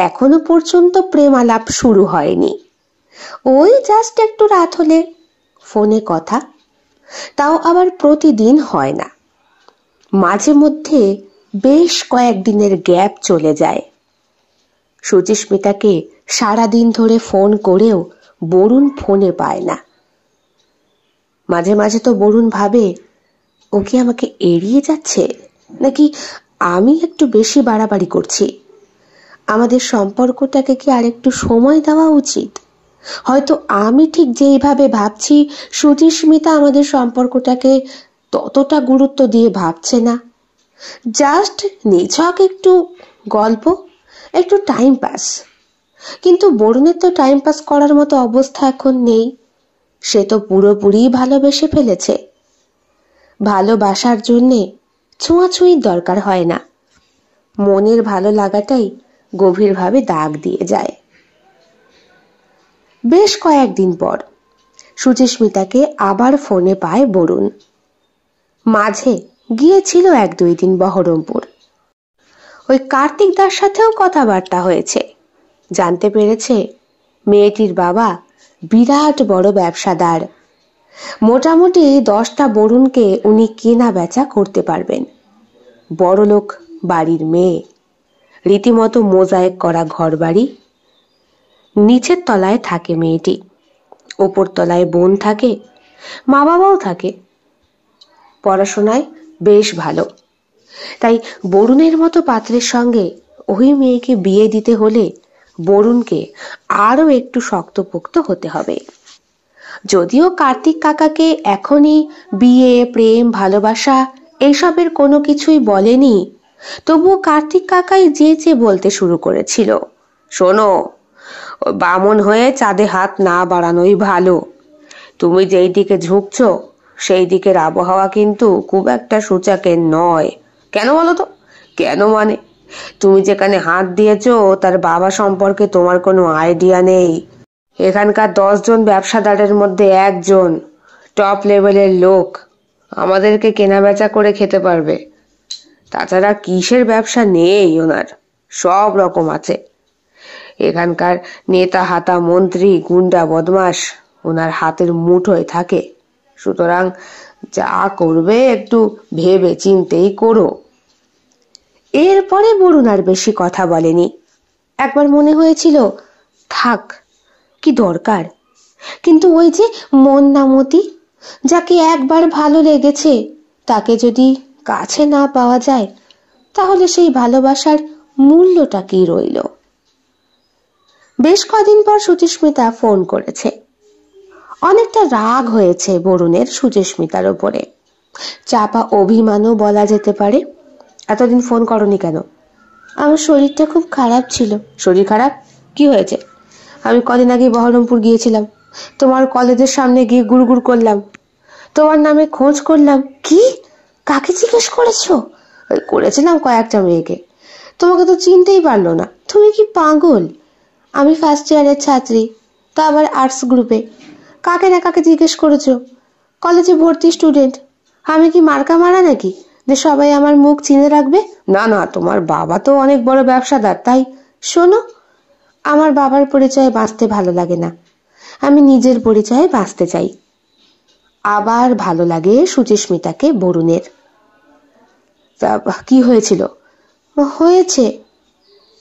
এখনো পর্যন্ত প্রেম আলাপ শুরু হয়নি, ওই জাস্ট একটু রাত হলে ফোনে কথা, তাও আবার প্রতিদিন হয় না, মাঝে মধ্যে বেশ কয়েকদিনের গ্যাপ চলে যায়। সুচিস্মিতাকে সারাদিন ধরে ফোন করেও বরুণ ফোনে পায় না। মাঝে মাঝে তো বরুণ ভাবে, ও কি আমাকে এড়িয়ে যাচ্ছে, নাকি আমি একটু বেশি বাড়াবাড়ি করছি? আমাদের সম্পর্কটাকে কি আরেকটু সময় দেওয়া উচিত? হয়তো আমি ঠিক যেইভাবে ভাবছি, সুচিস্মিতা আমাদের সম্পর্কটাকে ততটা গুরুত্ব দিয়ে ভাবছে না। জাস্ট নিছক একটু গল্প, একটু টাইম পাস। কিন্তু বরুণের তো টাইম পাস করার মতো অবস্থা এখন নেই, সে তো পুরোপুরি ভালোবেসে ফেলেছে। ভালোবাসার জন্যে ছোঁয়াছুঁয়ির দরকার হয় না, মনের ভালো লাগাটাই গভীরভাবে দাগ দিয়ে যায়। বেশ কয়েকদিন পর সুচিস্মিতাকে আবার ফোনে পায় বরুণ। মাঝে গিয়েছিল 1-2 দিন বহরমপুর। ওই কার্তিক দার সাথেও কথাবার্তা হয়েছে, জানতে পেরেছে মেয়েটির বাবা বিরাট বড় ব্যবসাদার। মোটামুটি 10টা বরুণকে উনি কেনা বেচা করতে পারবেন। বড়লোক বাড়ির মেয়ে, রীতিমতো মোজায়েক করা ঘর বাড়ি। নিচের তলায় থাকে মেয়েটি, ওপর তলায় বোন থাকে, মা বাবাও থাকে। পড়াশোনায় বেশ ভালো, তাই বরুণের মতো পাত্রের সঙ্গে ওই মেয়েকে বিয়ে দিতে হলে বরুণকে আরো একটু শক্তপোক্ত হতে হবে। যদিও কার্তিক কাকাকে এখনই বিয়ে, প্রেম, ভালোবাসা এইসবের কোনো কিছুই বলেনি, তবুও কার্তিক কাকাই যে বলতে শুরু করেছিল, শোনো, বামন হয়ে চাঁদে হাত না বাড়ানোই ভালো। তুমি যেই দিকে ঝুঁকছো সেই দিকের আবহাওয়া কিন্তু খুব একটা সূচকের নয়। কেন বলো তো? কেন মানে, তুমি যেখানে হাত দিয়েছো তার বাবা সম্পর্কে তোমার কোনো আইডিয়া নেই। এখানকার 10 জন ব্যবসাদারের মধ্যে একজন টপ লেভেলের লোক, আমাদেরকে কেনাবেচা করে খেতে পারবে। তাছাড়া কিসের ব্যবসা নেই ওনার, সব রকম আছে। এখানকার নেতা হাতা মন্ত্রী গুন্ডা বদমাস ওনার হাতের মুঠোয় থাকে। সুতরাং যা করবে একটু ভেবে চিন্তেই করো। এরপরে বরুণ আর বেশি কথা বলেনি। একবার মনে হয়েছিল থাক, কি দরকার। কিন্তু ওই যে মন নামতি, যাকে একবার ভালো লেগেছে তাকে যদি কাছে না পাওয়া যায়, তাহলে সেই ভালোবাসার মূল্যটা কি রইল? বেশ কদিন পর সুচিস্মিতা ফোন করেছে। অনেকটা রাগ হয়েছে বরুণের সুচিস্মিতার ওপরে, চাপা অভিমানও বলা যেতে পারে। এতদিন ফোন করনি কেন? আমার শরীরটা খুব খারাপ ছিল। শরীর খারাপ? কি হয়েছে? আমি কদিন আগে বহরমপুর গিয়েছিলাম, তোমার কলেজের সামনে গিয়ে গুড়গুড় করলাম, তোমার নামে খোঁজ করলাম। কি? কাকে জিজ্ঞেস করেছো? করেছিলাম কয়েকটা মেয়েকে, তোমাকে তো চিনতেই পারলো না। তুমি কি পাগল? আমি ফার্স্ট ইয়ারের ছাত্রী, তা আবার আর্টস গ্রুপে। কাকে না কাকে জিজ্ঞেস করেছো? কলেজে ভর্তি স্টুডেন্ট। আমি কি মার্কা মারা নাকি যে সবাই আমার মুখ চিনে রাখবে? না না, তোমার বাবা তো অনেক বড় ব্যবসাদার, তাই। শোনো, আমার বাবার পরিচয়ে বাঁচতে ভালো লাগে না, আমি নিজের পরিচয়ে বাঁচতে চাই। আবার ভালো লাগে সুচিস্মিতাকে বরুণের। তা কি হয়েছিল? হয়েছে,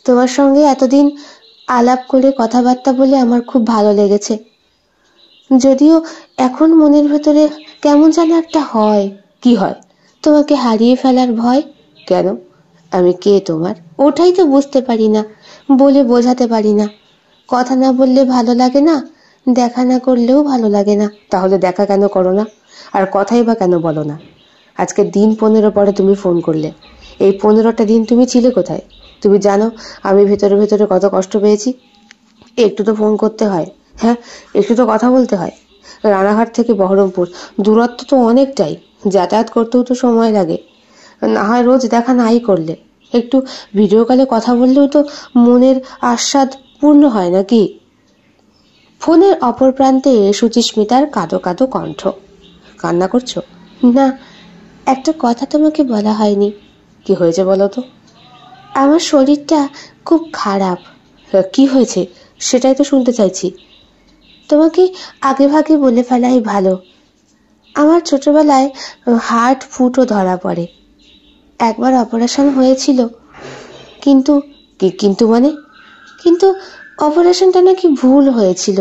তোমার সঙ্গে এতদিন আলাপ করে কথাবার্তা বলে আমার খুব ভালো লেগেছে, যদিও এখন মনের ভেতরে কেমন যেন একটা হয়। কি হয়? তোমাকে হারিয়ে ফেলার ভয়। কেন? আমি কে তোমার? ওটাই তো বুঝতে পারি না, বলে বোঝাতে পারি না। কথা না বললে ভালো লাগে না, দেখা না করলেও ভালো লাগে না। তাহলে দেখা কেন করো না, আর কথাই বা কেন বলো না? আজকে দিন 15 পরে তুমি ফোন করলে, এই 15টা দিন তুমি ছিলে কোথায়? তুমি জানো আমি ভেতরে ভেতরে কত কষ্ট পেয়েছি। একটু তো ফোন করতে হয়, হ্যাঁ, একটু তো কথা বলতে হয়। রানাঘাট থেকে বহরমপুর দূরত্ব তো অনেকটাই, যাতায়াত করতেও তো সময় লাগে। না হয় রোজ দেখা নাই করলে, একটু ভিডিও কলে কথা বললেও তো মনের আস্বাদ পূর্ণ হয় নাকি? ফোনের অপর প্রান্তে সুচিস্মিতার কাঁদো কাঁদো কণ্ঠ। কান্না করছো? না, একটা কথা তোমাকে বলা হয়নি। কি হয়েছে বলো তো? আমার শরীরটা খুব খারাপ। কি হয়েছে সেটাই তো শুনতে চাইছি। তোমাকে আগে ভাগে বলে ফেলাই ভালো। আমার ছোটবেলায় হার্ট ফুটও ধরা পড়ে। একবার অপারেশন হয়েছিল, কিন্তু কিন্তু মানে কিন্তু অপারেশনটা নাকি ভুল হয়েছিল,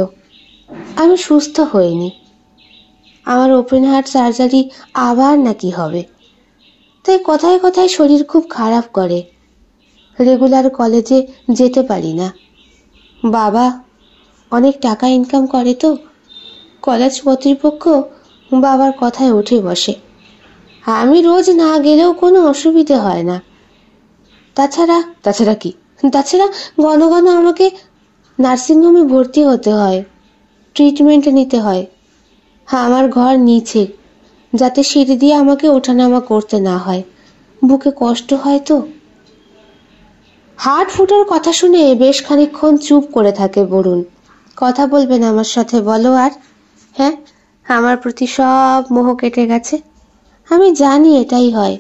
আমি সুস্থ হইনি। আমার ওপেন হার্ট সার্জারি আবার নাকি হবে। তাই কথায় কথায় শরীর খুব খারাপ করে, রেগুলার কলেজে যেতে পারি না। বাবা অনেক টাকা ইনকাম করে তো, কলেজ কর্তৃপক্ষ বাবার কথায় উঠে বসে। আমি রোজ না গেলেও কোনো অসুবিধে হয় না। তাছাড়া কি? তাছাড়া ঘন ঘন আমাকে নার্সিংহোমে ভর্তি হতে হয়, ট্রিটমেন্ট নিতে হয়। আমার ঘর নিচে, যাতে সিঁড়ি দিয়ে আমাকে ওঠানামা করতে না হয়। বুকে কষ্ট হয় তো। হার্ট ফুটার কথা শুনে বেশ খানিকক্ষণ চুপ করে থাকে বরুণ। কথা বলবেন আমার সাথে? বলো। আর হ্যাঁ, আমার প্রতি সব মোহ কেটে গেছে। আমি জানি এটাই হয়,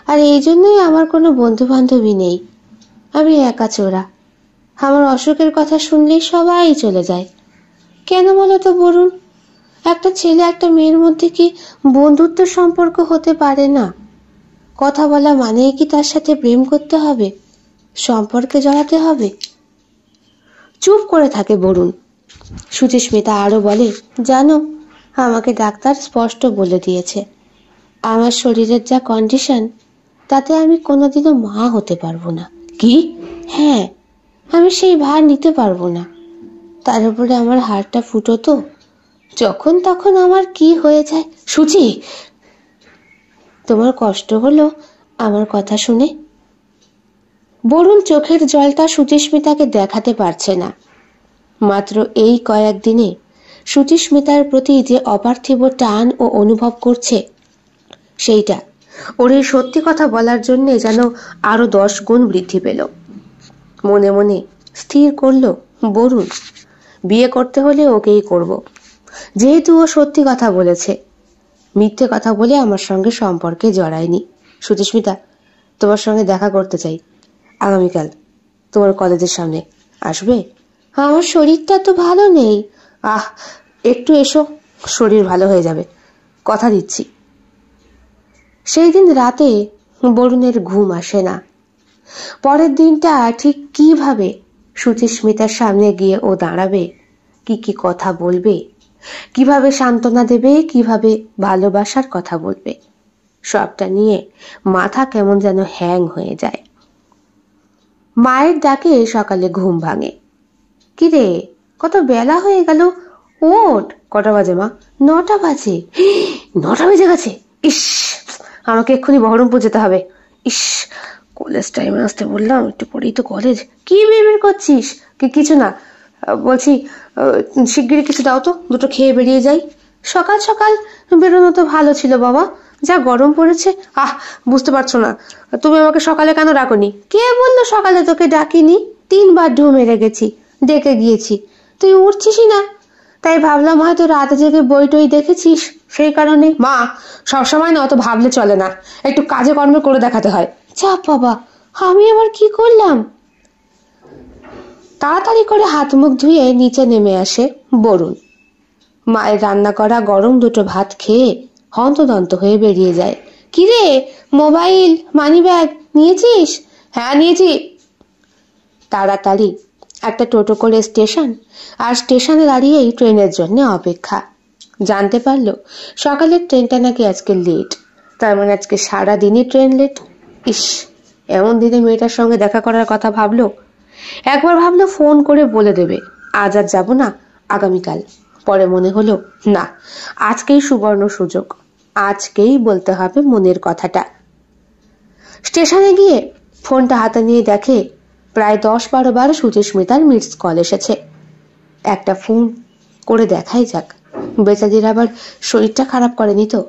আর এই জন্যই আমার কোনো বন্ধু বান্ধবী নেই। আমি একা চোরা। আমার অসুখের কথা শুনলেই সবাই চলে যায়। কেন বলো তো বরুণ? একটা ছেলে একটা মেয়ের মধ্যে কি বন্ধুত্ব সম্পর্ক হতে পারে না? কথা বলা মানেই কি তার সাথে প্রেম করতে হবে, সম্পর্কে জড়াতে হবে? চুপ করে থাকে বরুণ। সুচিস্মিতা আরো বলে, জানো, আমাকে ডাক্তার স্পষ্ট বলে দিয়েছে, আমার শরীরের যা কন্ডিশন, তাতে আমি কোনোদিনও মা হতে পারবো না। কি? হ্যাঁ, আমি সেই ভার নিতে পারবো না। তার উপরে আমার হাড়টা ফুটো তো, যখন তখন আমার কি হয়ে যায়। সুচি, তোমার কষ্ট হলো আমার কথা শুনে? বরুণ চোখের জলটা সুচিস্মিতাকে দেখাতে পারছে না। মাত্র এই কয়েকদিনে সুচিস্মিতার প্রতি যে অপার্থিব টান ও অনুভব করছে, সেইটা ওর এই সত্যি কথা বলার জন্যে যেন আরো 10 গুণ বৃদ্ধি পেল। মনে মনে স্থির করলো, বরুণ, বিয়ে করতে হলে ওকেই করব, যেহেতু ও সত্যি কথা বলেছে, মিথ্যে কথা বলে আমার সঙ্গে সম্পর্কে জড়ায়নি। সুচিস্মিতা, তোমার সঙ্গে দেখা করতে চাই আগামীকাল, তোমার কলেজের সামনে। আসবে? আমার শরীরটা তো ভালো নেই। একটু এসো, শরীর ভালো হয়ে যাবে, কথা দিচ্ছি। সেই দিন রাতে বরুণের ঘুম আসে না। পরের দিনটা ঠিক কিভাবে সুচিস্মিতার সামনে গিয়ে ও দাঁড়াবে, কি কি কথা বলবে, কিভাবে সান্ত্বনা দেবে, কিভাবে ভালোবাসার কথা বলবে, সবটা নিয়ে মাথা কেমন যেন হ্যাং হয়ে যায়। মায়ের ডাকে সকালে ঘুম ভাঙে। কিরে, কত বেলা হয়ে গেল, ওঠ। কটা বাজে মা? 9টা বাজে। 9টা বেজে গেছে। ইস, আমাকে এক্ষুনি বহরমপুর যেতে হবে। ইস, কলেজ টাইমে আসতে বললাম, একটু পরেই তো কলেজ। কি বের করছিস? কিছু না, বলছি শিগগিরই কিছু দাও তো, দুটো খেয়ে বেরিয়ে যাই। সকাল সকাল বেরোনো তো ভালো ছিল বাবা, যা গরম পড়েছে। বুঝতে পারছো না, তুমি আমাকে সকালে কেন ডাকোনি? কে বললো সকালে তোকে ডাকিনি? 3বার ঢু মেরে গেছি, ডেকে গিয়েছি, তুই উঠছিসই না। তাই ভাবলাম হয়তো রাতে জেগে বই টই দেখেছিস, সেই কারণে। মা, সবসময় না অত ভাবলে চলে না, একটু কাজে কর্মে করে দেখাতে হয়। চাপ বাবা, আমি আবার কি করলাম? তাড়াতাড়ি করে হাত মুখ ধুয়ে নিচে নেমে আসে বরুণ। মায়ের রান্না করা গরম দুটো ভাত খেয়ে হন্তদন্ত হয়ে বেরিয়ে যায়। কিরে, মোবাইল মানিব্যাগ নিয়েছিস? হ্যাঁ নিয়েছি। তাড়াতাড়ি একটা টোটো করে স্টেশন, আর স্টেশনে দাঁড়িয়েই ট্রেনের জন্য অপেক্ষা। জানতে পারলো সকালের ট্রেনটা নাকি আজকে লেট, তার মানে আজকে সারাদিনই ট্রেন লেট। ইস, এমন দিনে মেয়েটার সঙ্গে দেখা করার কথা ভাবলো। একবার ভাবলো ফোন করে বলে দেবে আজ আর যাবো না, আগামীকাল। পরে মনে হলো না, আজকেই সুবর্ণ সুযোগ, আজকেই বলতে হবে মনের কথাটা। স্টেশনে গিয়ে ফোনটা হাতে নিয়ে দেখে প্রায় 10-12 বার সুচিস্মিতার মিসড কল এসেছে। একটা ফোন করে দেখাই যাক, বেচারির আবার শরীরটা খারাপ করেনি তো।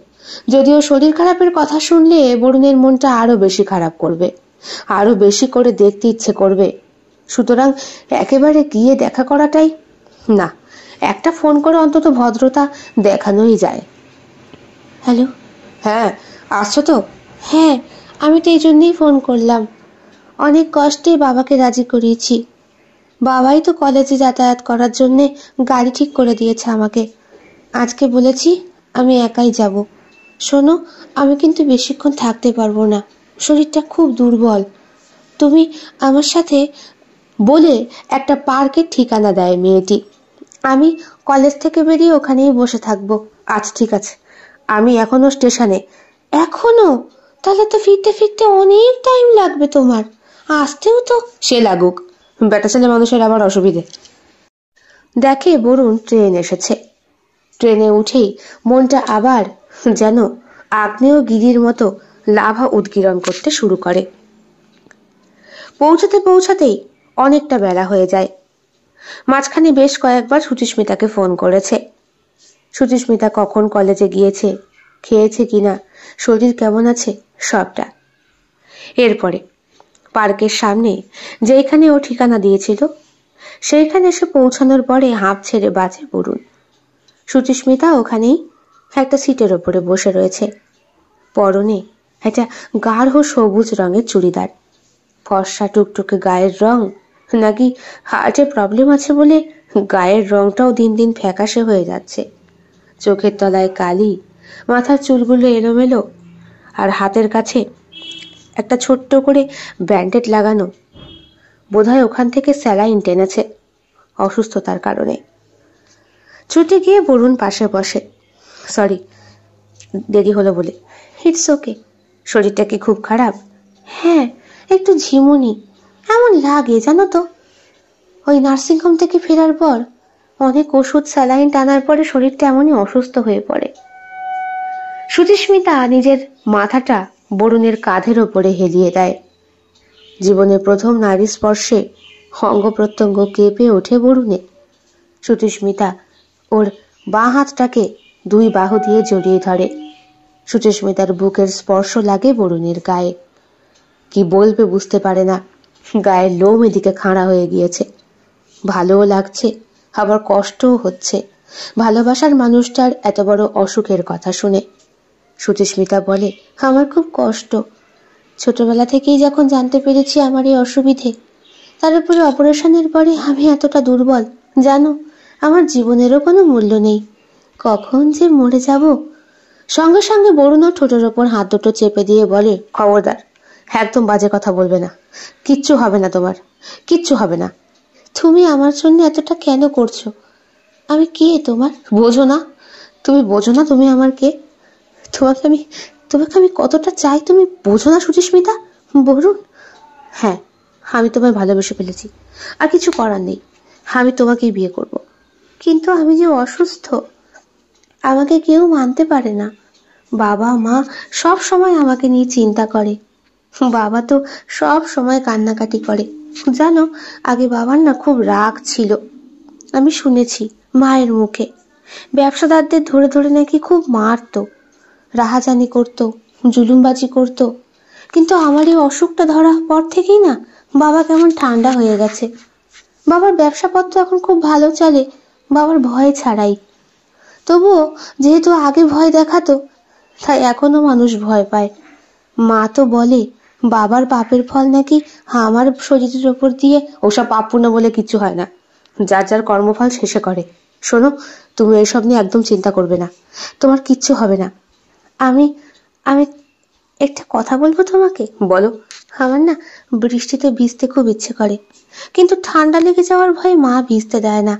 যদিও শরীর খারাপের কথা শুনলে বরুণের মনটা আরো বেশি খারাপ করবে, আরো বেশি করে দেখতে ইচ্ছে করবে। সুতরাং একেবারে গিয়ে দেখা করাটাই না, একটা ফোন করে অন্তত ভদ্রতা দেখানোই যায়। হ্যালো, হ্যাঁ আসছো তো? হ্যাঁ, আমি তো এই জন্যই ফোন করলাম। অনেক কষ্টে বাবাকে রাজি করিয়েছি। বাবাই তো কলেজে যাতায়াত করার জন্যে গাড়ি ঠিক করে দিয়েছে আমাকে। আজকে বলেছি আমি একাই যাব। শোনো, আমি কিন্তু বেশিক্ষণ থাকতে পারবো না, শরীরটা খুব দুর্বল। তুমি আমার সাথে বলে একটা পার্কের ঠিকানা দেয় মেয়েটি। আমি কলেজ থেকে বেরিয়ে ওখানেই বসে থাকবো। আচ্ছা ঠিক আছে, আমি এখনো স্টেশনে। এখনো? তাহলে তো ফিরতে ফিরতে অনেক টাইম লাগবে তোমার। আসতেও তো। সে লাগুক, বেটা ছেলে মানুষের আবার অসুবিধে। দেখে বরুণ ট্রেন এসেছে। ট্রেনে উঠেই মনটা আবার যেন আগ্নেয় গিরির মতো লাভা উদ্গীরণ করতে শুরু করে। পৌঁছাতে পৌঁছাতেই অনেকটা বেলা হয়ে যায়। মাঝখানে বেশ কয়েকবার সুচিস্মিতাকে ফোন করেছে। সুচিস্মিতা কখন কলেজে গিয়েছে, খেয়েছে কিনা, শরীর কেমন আছে, সবটা। এরপরে পার্কের সামনে যেখানে ও ঠিকানা দিয়েছিল সেইখানে এসে পৌঁছানোর পরে হাঁপ ছেড়ে বাঁচে বরুণ। সুচিস্মিতা ওখানেই একটা সিটের ওপরে বসে রয়েছে। পরনে একটা গাঢ় সবুজ রঙের চুড়িদার। ফর্সা টুকটুকে গায়ের রং, নাকি হার্টে প্রবলেম আছে বলে গায়ের রংটাও দিন দিন ফ্যাকাশে হয়ে যাচ্ছে। চোখের তলায় কালি, মাথার চুলগুলো এলোমেলো, আর হাতের কাছে একটা ছোট্ট করে ব্যান্ডেড লাগানো। বোধহয় ওখান থেকে স্যালাইন টেনেছে অসুস্থতার কারণে। ছুটে গিয়ে বরুণ পাশে বসে। সরি, দেরি হলো বলে। It's okay. শরীরটা কি খুব খারাপ? হ্যাঁ, একটু ঝিমুনি এমন লাগে জানো তো। ওই নার্সিংহোম থেকে ফেরার পর অনেক ওষুধ স্যালাইন টানার পরে শরীরটা এমনই অসুস্থ হয়ে পড়ে। সুচিস্মিতা নিজের মাথাটা বরুণের কাঁধের ওপরে হেলিয়ে দেয়। জীবনের প্রথম নারী স্পর্শে অঙ্গ প্রত্যঙ্গ কেঁপে ওঠে বরুণে। সুচিস্মিতা ওর বাঁ হাতটাকে 2 বাহু দিয়ে জড়িয়ে ধরে। সুচিস্মিতার বুকের স্পর্শ লাগে বরুণের গায়ে। কি বলবে বুঝতে পারে না, গায়ের লোম এদিকে খাড়া হয়ে গিয়েছে। ভালোও লাগছে, আবার কষ্টও হচ্ছে ভালোবাসার মানুষটার এত বড় অসুখের কথা শুনে। সুচিস্মিতা বলে, আমার খুব কষ্ট। ছোটবেলা থেকেই যখন জানতে পেরেছি আমার এই অসুবিধে, তার উপরে অপারেশনের পরে আমি এতটা দুর্বল, জানো আমার জীবনেরও কোনো মূল্য নেই। কখন যে মরে যাব। সঙ্গে সঙ্গে বরুণও ঠোঁটের ওপর হাত দুটো চেপে দিয়ে বলে, খবরদার, একদম বাজে কথা বলবে না। কিচ্ছু হবে না তোমার, কিচ্ছু হবে না। তুমি আমার জন্য এতটা কেন করছো? আমি কে তোমার বোঝো না? তুমি বোঝো না তুমি আমার কে? তোমাকে আমি কতটা চাই তুমি বোঝো না সুচিস্মিতা? বরুণ, হ্যাঁ আমি তোমায় ভালোবেসে ফেলেছি, আর কিছু করার নেই, আমি তোমাকেই বিয়ে করব। কিন্তু আমি যে অসুস্থ, আমাকে কেউ মানতে পারে না। বাবা মা সব সময় আমাকে নিয়ে চিন্তা করে। বাবা তো সব সময় কান্নাকাটি করে। জানো, আগে বাবার না খুব রাগ ছিল, আমি শুনেছি মায়ের মুখে। ব্যবসাদারদের ধরে ধরে নাকি খুব মারতো, রাহাজানি করতো, জুলুমবাজি করতো। কিন্তু আমার এই অসুখটা ধরার পর থেকেই না বাবা কেমন ঠান্ডা হয়ে গেছে। বাবার ব্যবসাপত্র এখন খুব ভালো চলে, বাবার ভয় ছাড়াই। তবুও যেহেতু আগে ভয় দেখাতো, তাই এখনো মানুষ ভয় পায়। মা তো বলে বাবার পাপের ফল নাকি আমার শরীরের ওপর দিয়ে। ওসব পাপ পুণ্য বলে কিচ্ছু হয় না, যার যার কর্মফল শেষে করে। শোনো, তুমি এসব নিয়ে একদম চিন্তা করবে না, তোমার কিচ্ছু হবে না। আমি আমি একটা কথা বলবো তোমাকে? বলো। আমার না বৃষ্টিতে ভিজতে খুব ইচ্ছে করে, কিন্তু ঠান্ডা লেগে যাওয়ার ভয়ে মা ভিজতে দেয় না।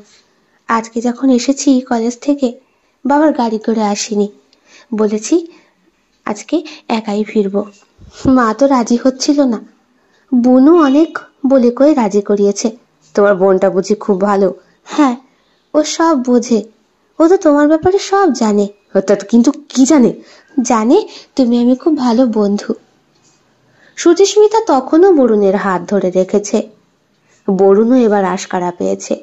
আজকে যখন এসেছি কলেজ থেকে, বাবার গাড়ি করে আসিনি, বলেছি আজকে একাই ফিরবো। মা তো রাজি হচ্ছিল না, বোনও অনেক বলে কয়ে রাজি করিয়েছে। তোমার বোনটা বুঝি খুব ভালো? হ্যাঁ, ও সব বোঝে, ও তো তোমার ব্যাপারে সব জানে। কিন্তু কি জানে? জানে তুমি আমি খুব ভালো বন্ধু। সুচিস্মিতা তখনও বরুণের হাত ধরে রেখেছে। বরুণও এবার আশকারা পেয়েছে।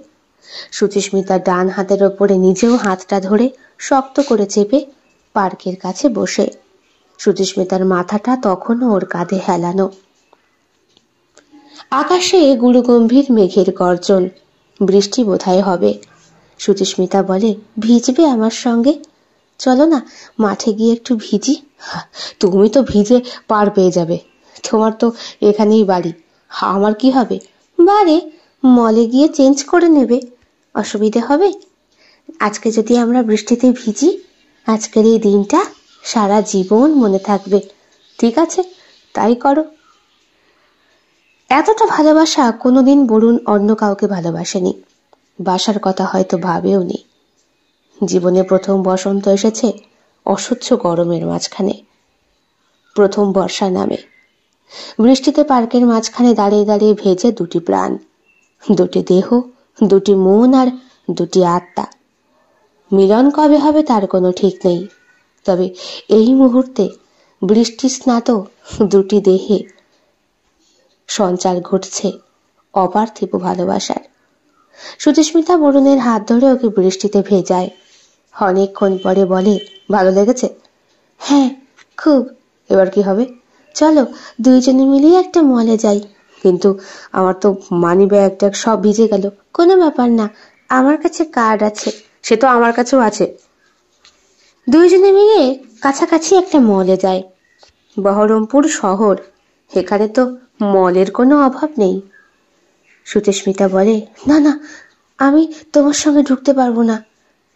সুচিস্মিতার ডান হাতের ওপরে নিজেও হাতটা ধরে শক্ত করে চেপে পার্কের কাছে বসে। সুচিস্মিতার মাথাটা তখনও ওর কাঁধে হেলানো। আকাশে গুরুগম্ভীর মেঘের গর্জন, বৃষ্টি বোধহয় হবে। সুচিস্মিতা বলে, ভিজবে আমার সঙ্গে? চলো না মাঠে গিয়ে একটু ভিজি। তুমি তো ভিজে পার পেয়ে যাবে, তোমার তো এখানেই বাড়ি, আমার কি হবে? বারে মলে গিয়ে চেঞ্জ করে নেবে, অসুবিধে হবে? আজকে যদি আমরা বৃষ্টিতে ভিজি, আজকের এই দিনটা সারা জীবন মনে থাকবে। ঠিক আছে, তাই করো। এতটা ভালোবাসা কোনোদিন বরুণ অন্য কাউকে ভালোবাসেনি, বাসার কথা হয়তো ভাবেও নি। জীবনে প্রথম বসন্ত এসেছে অসহ্য গরমের মাঝখানে, প্রথম বর্ষা নামে। বৃষ্টিতে পার্কের মাঝখানে দাঁড়িয়ে দাঁড়িয়ে ভেজে দুটি প্রাণ, দুটি দেহ, দুটি মন আর দুটি আত্মা। মিলন কবে হবে তার কোনো ঠিক নেই, তবে এই মুহূর্তে বৃষ্টি স্নাত দুটি দেহে সঞ্চার ঘটছে অপার্থিব ভালোবাসার। সুচিস্মিতা বরুণের হাত ধরে ওকে বৃষ্টিতে ভেজায়। অনেকক্ষণ পরে বলে, ভালো লেগেছে? হ্যাঁ, খুব। এবার কি হবে? চলো দুইজনে মিলে একটা মলে যাই। কিন্তু আমার তো মানি ব্যাগ সব ভিজে গেল। কোনো ব্যাপার না, আমার কাছে কার্ড আছে। সে তো আমার কাছেও আছে। দুইজনে মিলে কাছাকাছি একটা মলে যায়। বহরমপুর শহর, এখানে তো মলের কোনো অভাব নেই। সুচিস্মিতা বলে, না না, আমি তোমার সঙ্গে ঢুকতে পারবো না।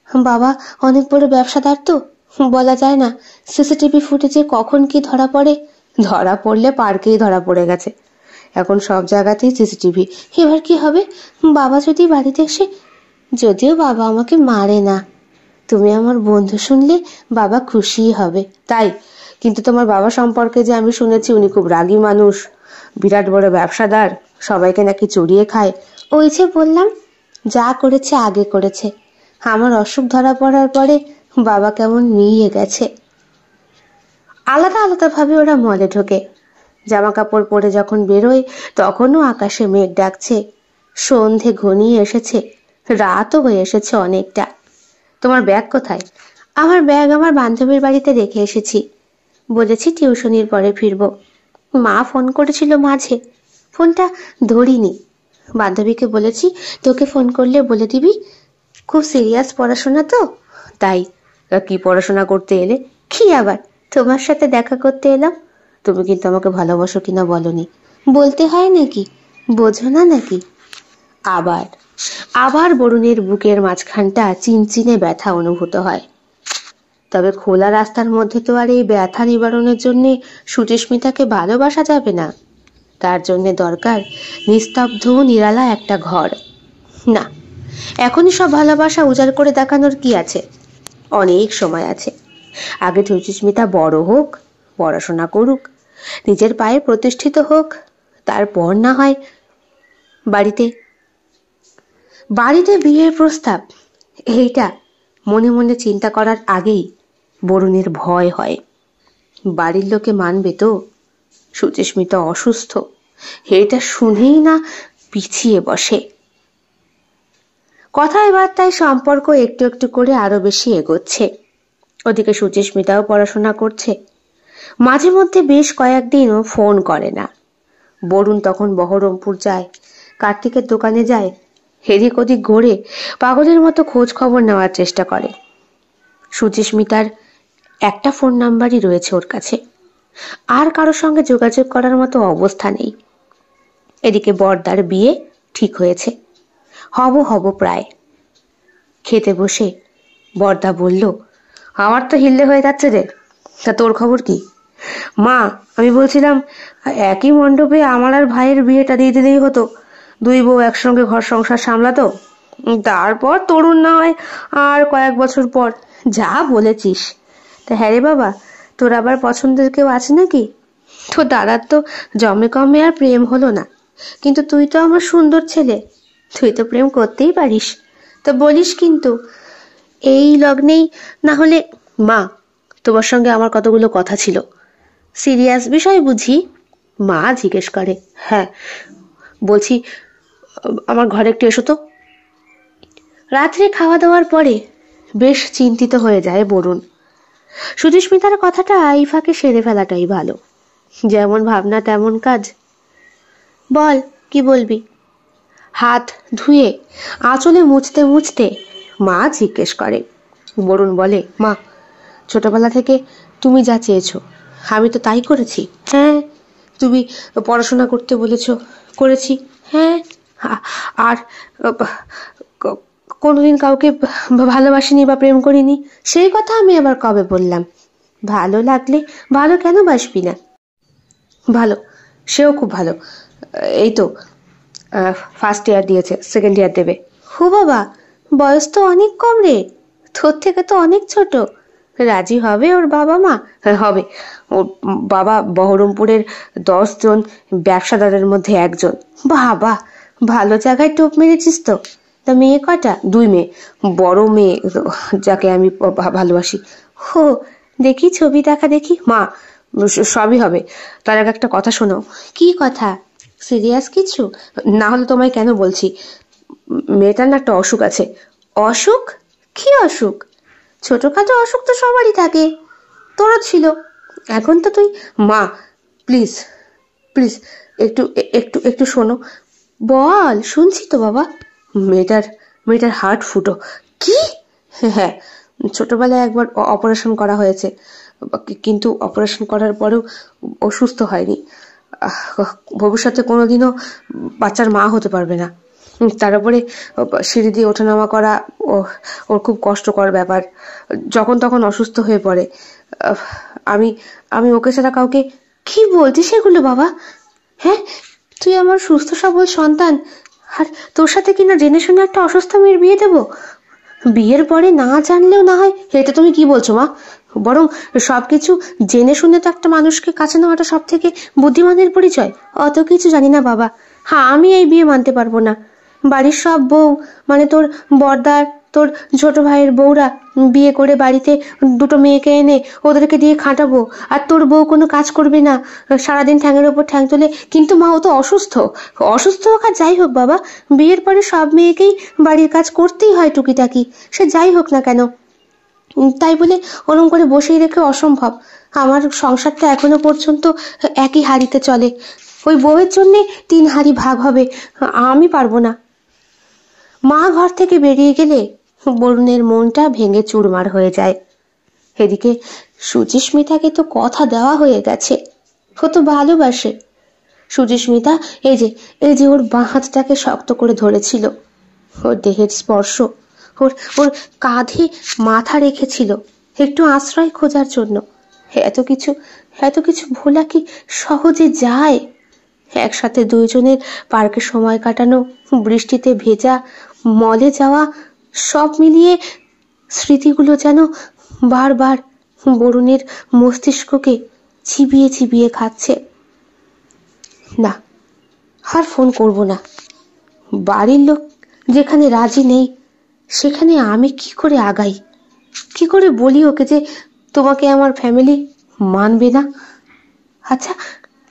বাবা অনেক বড় ব্যবসাদার তো, বলা যায় না সিসিটিভি ফুটেজে কখন কি ধরা পড়ে। ধরা পড়লে পার্কেই ধরা পড়ে গেছে, এখন সব জায়গাতেই সিসিটিভি। এবার কি হবে? বাবা যদি বাড়িতে এসে, যদিও বাবা আমাকে মারে না, তুমি আমার বন্ধু শুনলে বাবা খুশিই হবে। তাই? কিন্তু তোমার বাবা সম্পর্কে যে আমি শুনেছি উনি খুব রাগী মানুষ, বিরাট বড় ব্যবসাদার, সবাইকে নাকি চড়িয়ে খায়। ওই যে বললাম, যা করেছে আগে করেছে। আমার অসুখ ধরা পড়ার পরে বাবা কেমন মিইয়ে গেছে। আলাদা আলাদা ভাবে ওরা মলে ঢোকে। জামা কাপড় পরে যখন বেরোয় তখনও আকাশে মেঘ ডাকছে, সন্ধে ঘনিয়ে এসেছে, রাতও হয়ে এসেছে অনেকটা। তোমার ব্যাগ কোথায়? আমার ব্যাগ আমার বান্ধবীর বাড়িতে রেখে এসেছি, বলেছি টিউশনির পরে ফিরবো। মা ফোন করেছিল মাঝে, ফোনটা ধরিনি। বান্ধবীকে বলেছি তোকে ফোন করলে বলে দিবি, খুব সিরিয়াস পড়াশোনা তো তাই। কি পড়াশোনা করতে এলে? কি আবার, তোমার সাথে দেখা করতে এলাম। তুমি কিন্তু আমাকে ভালোবাসো কিনা বলনি। বলতে হয় নাকি, বোঝো না নাকি? আবার আবার বরুণের বুকের মাঝখানটা চিনচিনে ব্যথা অনুভূত হয়। তবে খোলা রাস্তার মধ্যে তো আর এই ব্যথা নিবারণের জন্য সুচিস্মিতাকে ভালোবাসা যাবে না। তার জন্য দরকার নিস্তব্ধ নিরালা একটা ঘর। না, এখনই সব ভালোবাসা উজাড় করে দেখানোর কি আছে? অনেক সময় আছে। আগে সুচিস্মিতা বড় হোক, পড়াশোনা করুক, নিজের পায়ে প্রতিষ্ঠিত হোক, তারপর না হয় বাড়িতে বাড়িতে বিয়ের প্রস্তাব। এইটা মনে মনে চিন্তা করার আগেই বরুণের ভয় হয়, বাড়ির লোকে মানবে তো? সুচিস্মিতা অসুস্থ, এটা শুনেই না পিছিয়ে বসে। কথায় বার্তায় সম্পর্ক একটু একটু করে আরো বেশি এগোচ্ছে। ওদিকে সুচিস্মিতাও পড়াশোনা করছে। মাঝে মধ্যে বেশ কয়েকদিনও ফোন করে না। বরুণ তখন বহরমপুর যায়, কার্তিকের দোকানে যায়, এদিক ওদিক ঘুরে পাগলের মতো খোঁজ খবর নেওয়ার চেষ্টা করে। সুচিস্মিতার একটা ফোন নাম্বারই রয়েছে ওর কাছে, আর কারোর সঙ্গে যোগাযোগ করার মতো অবস্থা নেই। এদিকে বড়দার বিয়ে ঠিক হয়েছে, হব প্রায়। খেতে বসে বড়দা বলল, আমার তো হিল্লে হয়ে যাচ্ছে রে, তা তোর খবর কি? মা, আমি বলছিলাম একই মণ্ডপে আমার আর ভাইয়ের বিয়েটা দিয়ে দিলেই হতো, দুই বউ একসঙ্গে ঘর সংসার সামলাতো, তারপর তরুণ না হয় আর কয়েক বছর পর। যা বলেছিস। তা হ্যাঁ রে বাবা, তোর আবার পছন্দের কেউ আছে নাকি? তোর দাদার তো জমে কমে আর প্রেম হলো না, কিন্তু তুই তো আমার সুন্দর ছেলে, তুই তো প্রেম করতেই পারিস। তো বলিস কিন্তু এই লগ্নেই না হলে। মা, তোমার সঙ্গে আমার কতগুলো কথা ছিল। সিরিয়াস বিষয় বুঝি? মা জিজ্ঞেস করে। হ্যাঁ, বলছি আমার ঘরে একটু এসো তো। রাত্রে খাওয়া দাওয়ার পরে বেশ চিন্তিত হয়ে যায় বরুণ। সুচিস্মিতার কথাটা এই ফাঁকে সেরে ফেলাটাই ভালো। যেমন ভাবনা তেমন কাজ। বল, কি বলবি? হাত ধুয়ে আঁচলে মুছতে মুছতে মা জিজ্ঞেস করে। বরুণ বলে, মা, ছোটবেলা থেকে তুমি যা চেয়েছো আমি তো তাই করেছি। হ্যাঁ, তুমি পড়াশোনা করতে বলেছো, করেছি। হ্যাঁ, আর কোনোদিন কাউকে ভালোবাসিনি বা প্রেম করিনি, সেই কথা আমি আবার কবে বললাম? ভালো লাগলে ভালো কেন বাসবি না? ভালো, সেও খুব ভালো। এই তো ফার্স্ট ইয়ার দিয়েছে, সেকেন্ড ইয়ার দেবে। হু বাবা, বয়স তো অনেক কম রে, তোর থেকে তো অনেক ছোট। রাজি হবে ওর বাবা মা? হবে। ওর বাবা বহরমপুরের 10 জন ব্যবসাদারের মধ্যে একজন। বাবা, ভালো জায়গায় টোপ মেরেছিস তো। তা মেয়ে কটা? 2 মেয়ে। বড় মেয়ে যাকে আমি ভালোবাসি। হো, দেখি ছবি দেখা দেখি। মা, সবই হবে, তার আগে একটা কথা শোনো। কি কথা? সিরিয়াস কিছু? না হলে তোমায় কেন বলছি, মেয়েটার না একটা অসুখ আছে। অসুখ? কি অসুখ? ছোটখাটো অসুখ তো সবারই থাকে, তোরও ছিল। এখন তো তুই। মা, প্লিজ প্লিজ, একটু একটু একটু শোনো। বল, শুনছি তো বাবা। মেয়েটার হার্ট ফুটো। কি? হ্যাঁ, ছোটবেলায় একবার অপারেশন করা হয়েছে, কিন্তু অপারেশন করার পরেও ও সুস্থ হয়নি। ভবিষ্যতে কোনোদিনও বাচ্চার মা হতে পারবে না। তার উপরে সিঁড়ি দিয়ে ওঠানামা করা ওর খুব কষ্টকর ব্যাপার, যখন তখন অসুস্থ হয়ে পড়ে। আমি আমি ওকে ছাড়া কাউকে। কি বলছিস সেগুলো বাবা? হ্যাঁ, তুই আমার সুস্থ সবল সন্তান, আর তোর সাথে কিনা জেনে শুনে একটা অসুস্থ মেয়ের বিয়ে দেবো? বিয়ের পরে না জানলেও না হয়। এটা তুমি কি বলছো মা? বরং সবকিছু জেনে শুনে তো একটা মানুষকে কাছে নেওয়াটা সব থেকে বুদ্ধিমানের পরিচয়। অত কিছু জানি না বাবা। হ্যাঁ, আমি এই বিয়ে মানতে পারবো না। বাড়ির সব বউ, মানে তোর বড়দার, তোর ছোট ভাইয়ের বউরা বিয়ে করে বাড়িতে 2টো মেয়েকে এনে ওদেরকে দিয়ে খাটাবো, আর তোর বউ কোনো কাজ করবে না, সারাদিন ঠ্যাঙের ওপর ঠ্যাং তোলে। কিন্তু মা, ও তো অসুস্থ। অসুস্থ হোক আর যাই হোক বাবা, বিয়ের পরে সব মেয়েকেই বাড়ির কাজ করতেই হয় টুকিটাকি, সে যাই হোক না কেন। তাই বলে ওরম করে বসেই রেখে অসম্ভব। আমার সংসারটা এখনো পর্যন্ত একই হাঁড়িতে চলে, ওই বউয়ের জন্যে 3 হাঁড়ি ভাগ হবে, আমি পারবো না। মা ঘর থেকে বেরিয়ে গেলে বরুণের মনটা ভেঙে চুরমার হয়ে যায়। এদিকে সুচিস্মিতাকে তো কথা দেওয়া হয়ে গেছে, ও তো ভালোবাসে। সুচিস্মিতা এই যে ওর বাঁ হাতটাকে শক্ত করে ধরেছিল, ওর দেহের স্পর্শ, ওর ওর কাঁধে মাথা রেখেছিল একটু আশ্রয় খোঁজার জন্য। এত কিছু ভোলা কি সহজে যায়? একসাথে 2 জনের পার্কে সময় কাটানো, বৃষ্টিতে ভেজা, মলে যাওয়া, সব মিলিয়ে স্মৃতিগুলো যেন বারবার বরুণের মস্তিষ্ককে চিবিয়ে চিবিয়ে খাচ্ছে। না, আর ফোন করব না। বাড়ির লোক যেখানে রাজি নেই, সেখানে আমি কি করে আগাই? কি করে বলি ওকে যে তোমাকে আমার ফ্যামিলি মানবে না? আচ্ছা,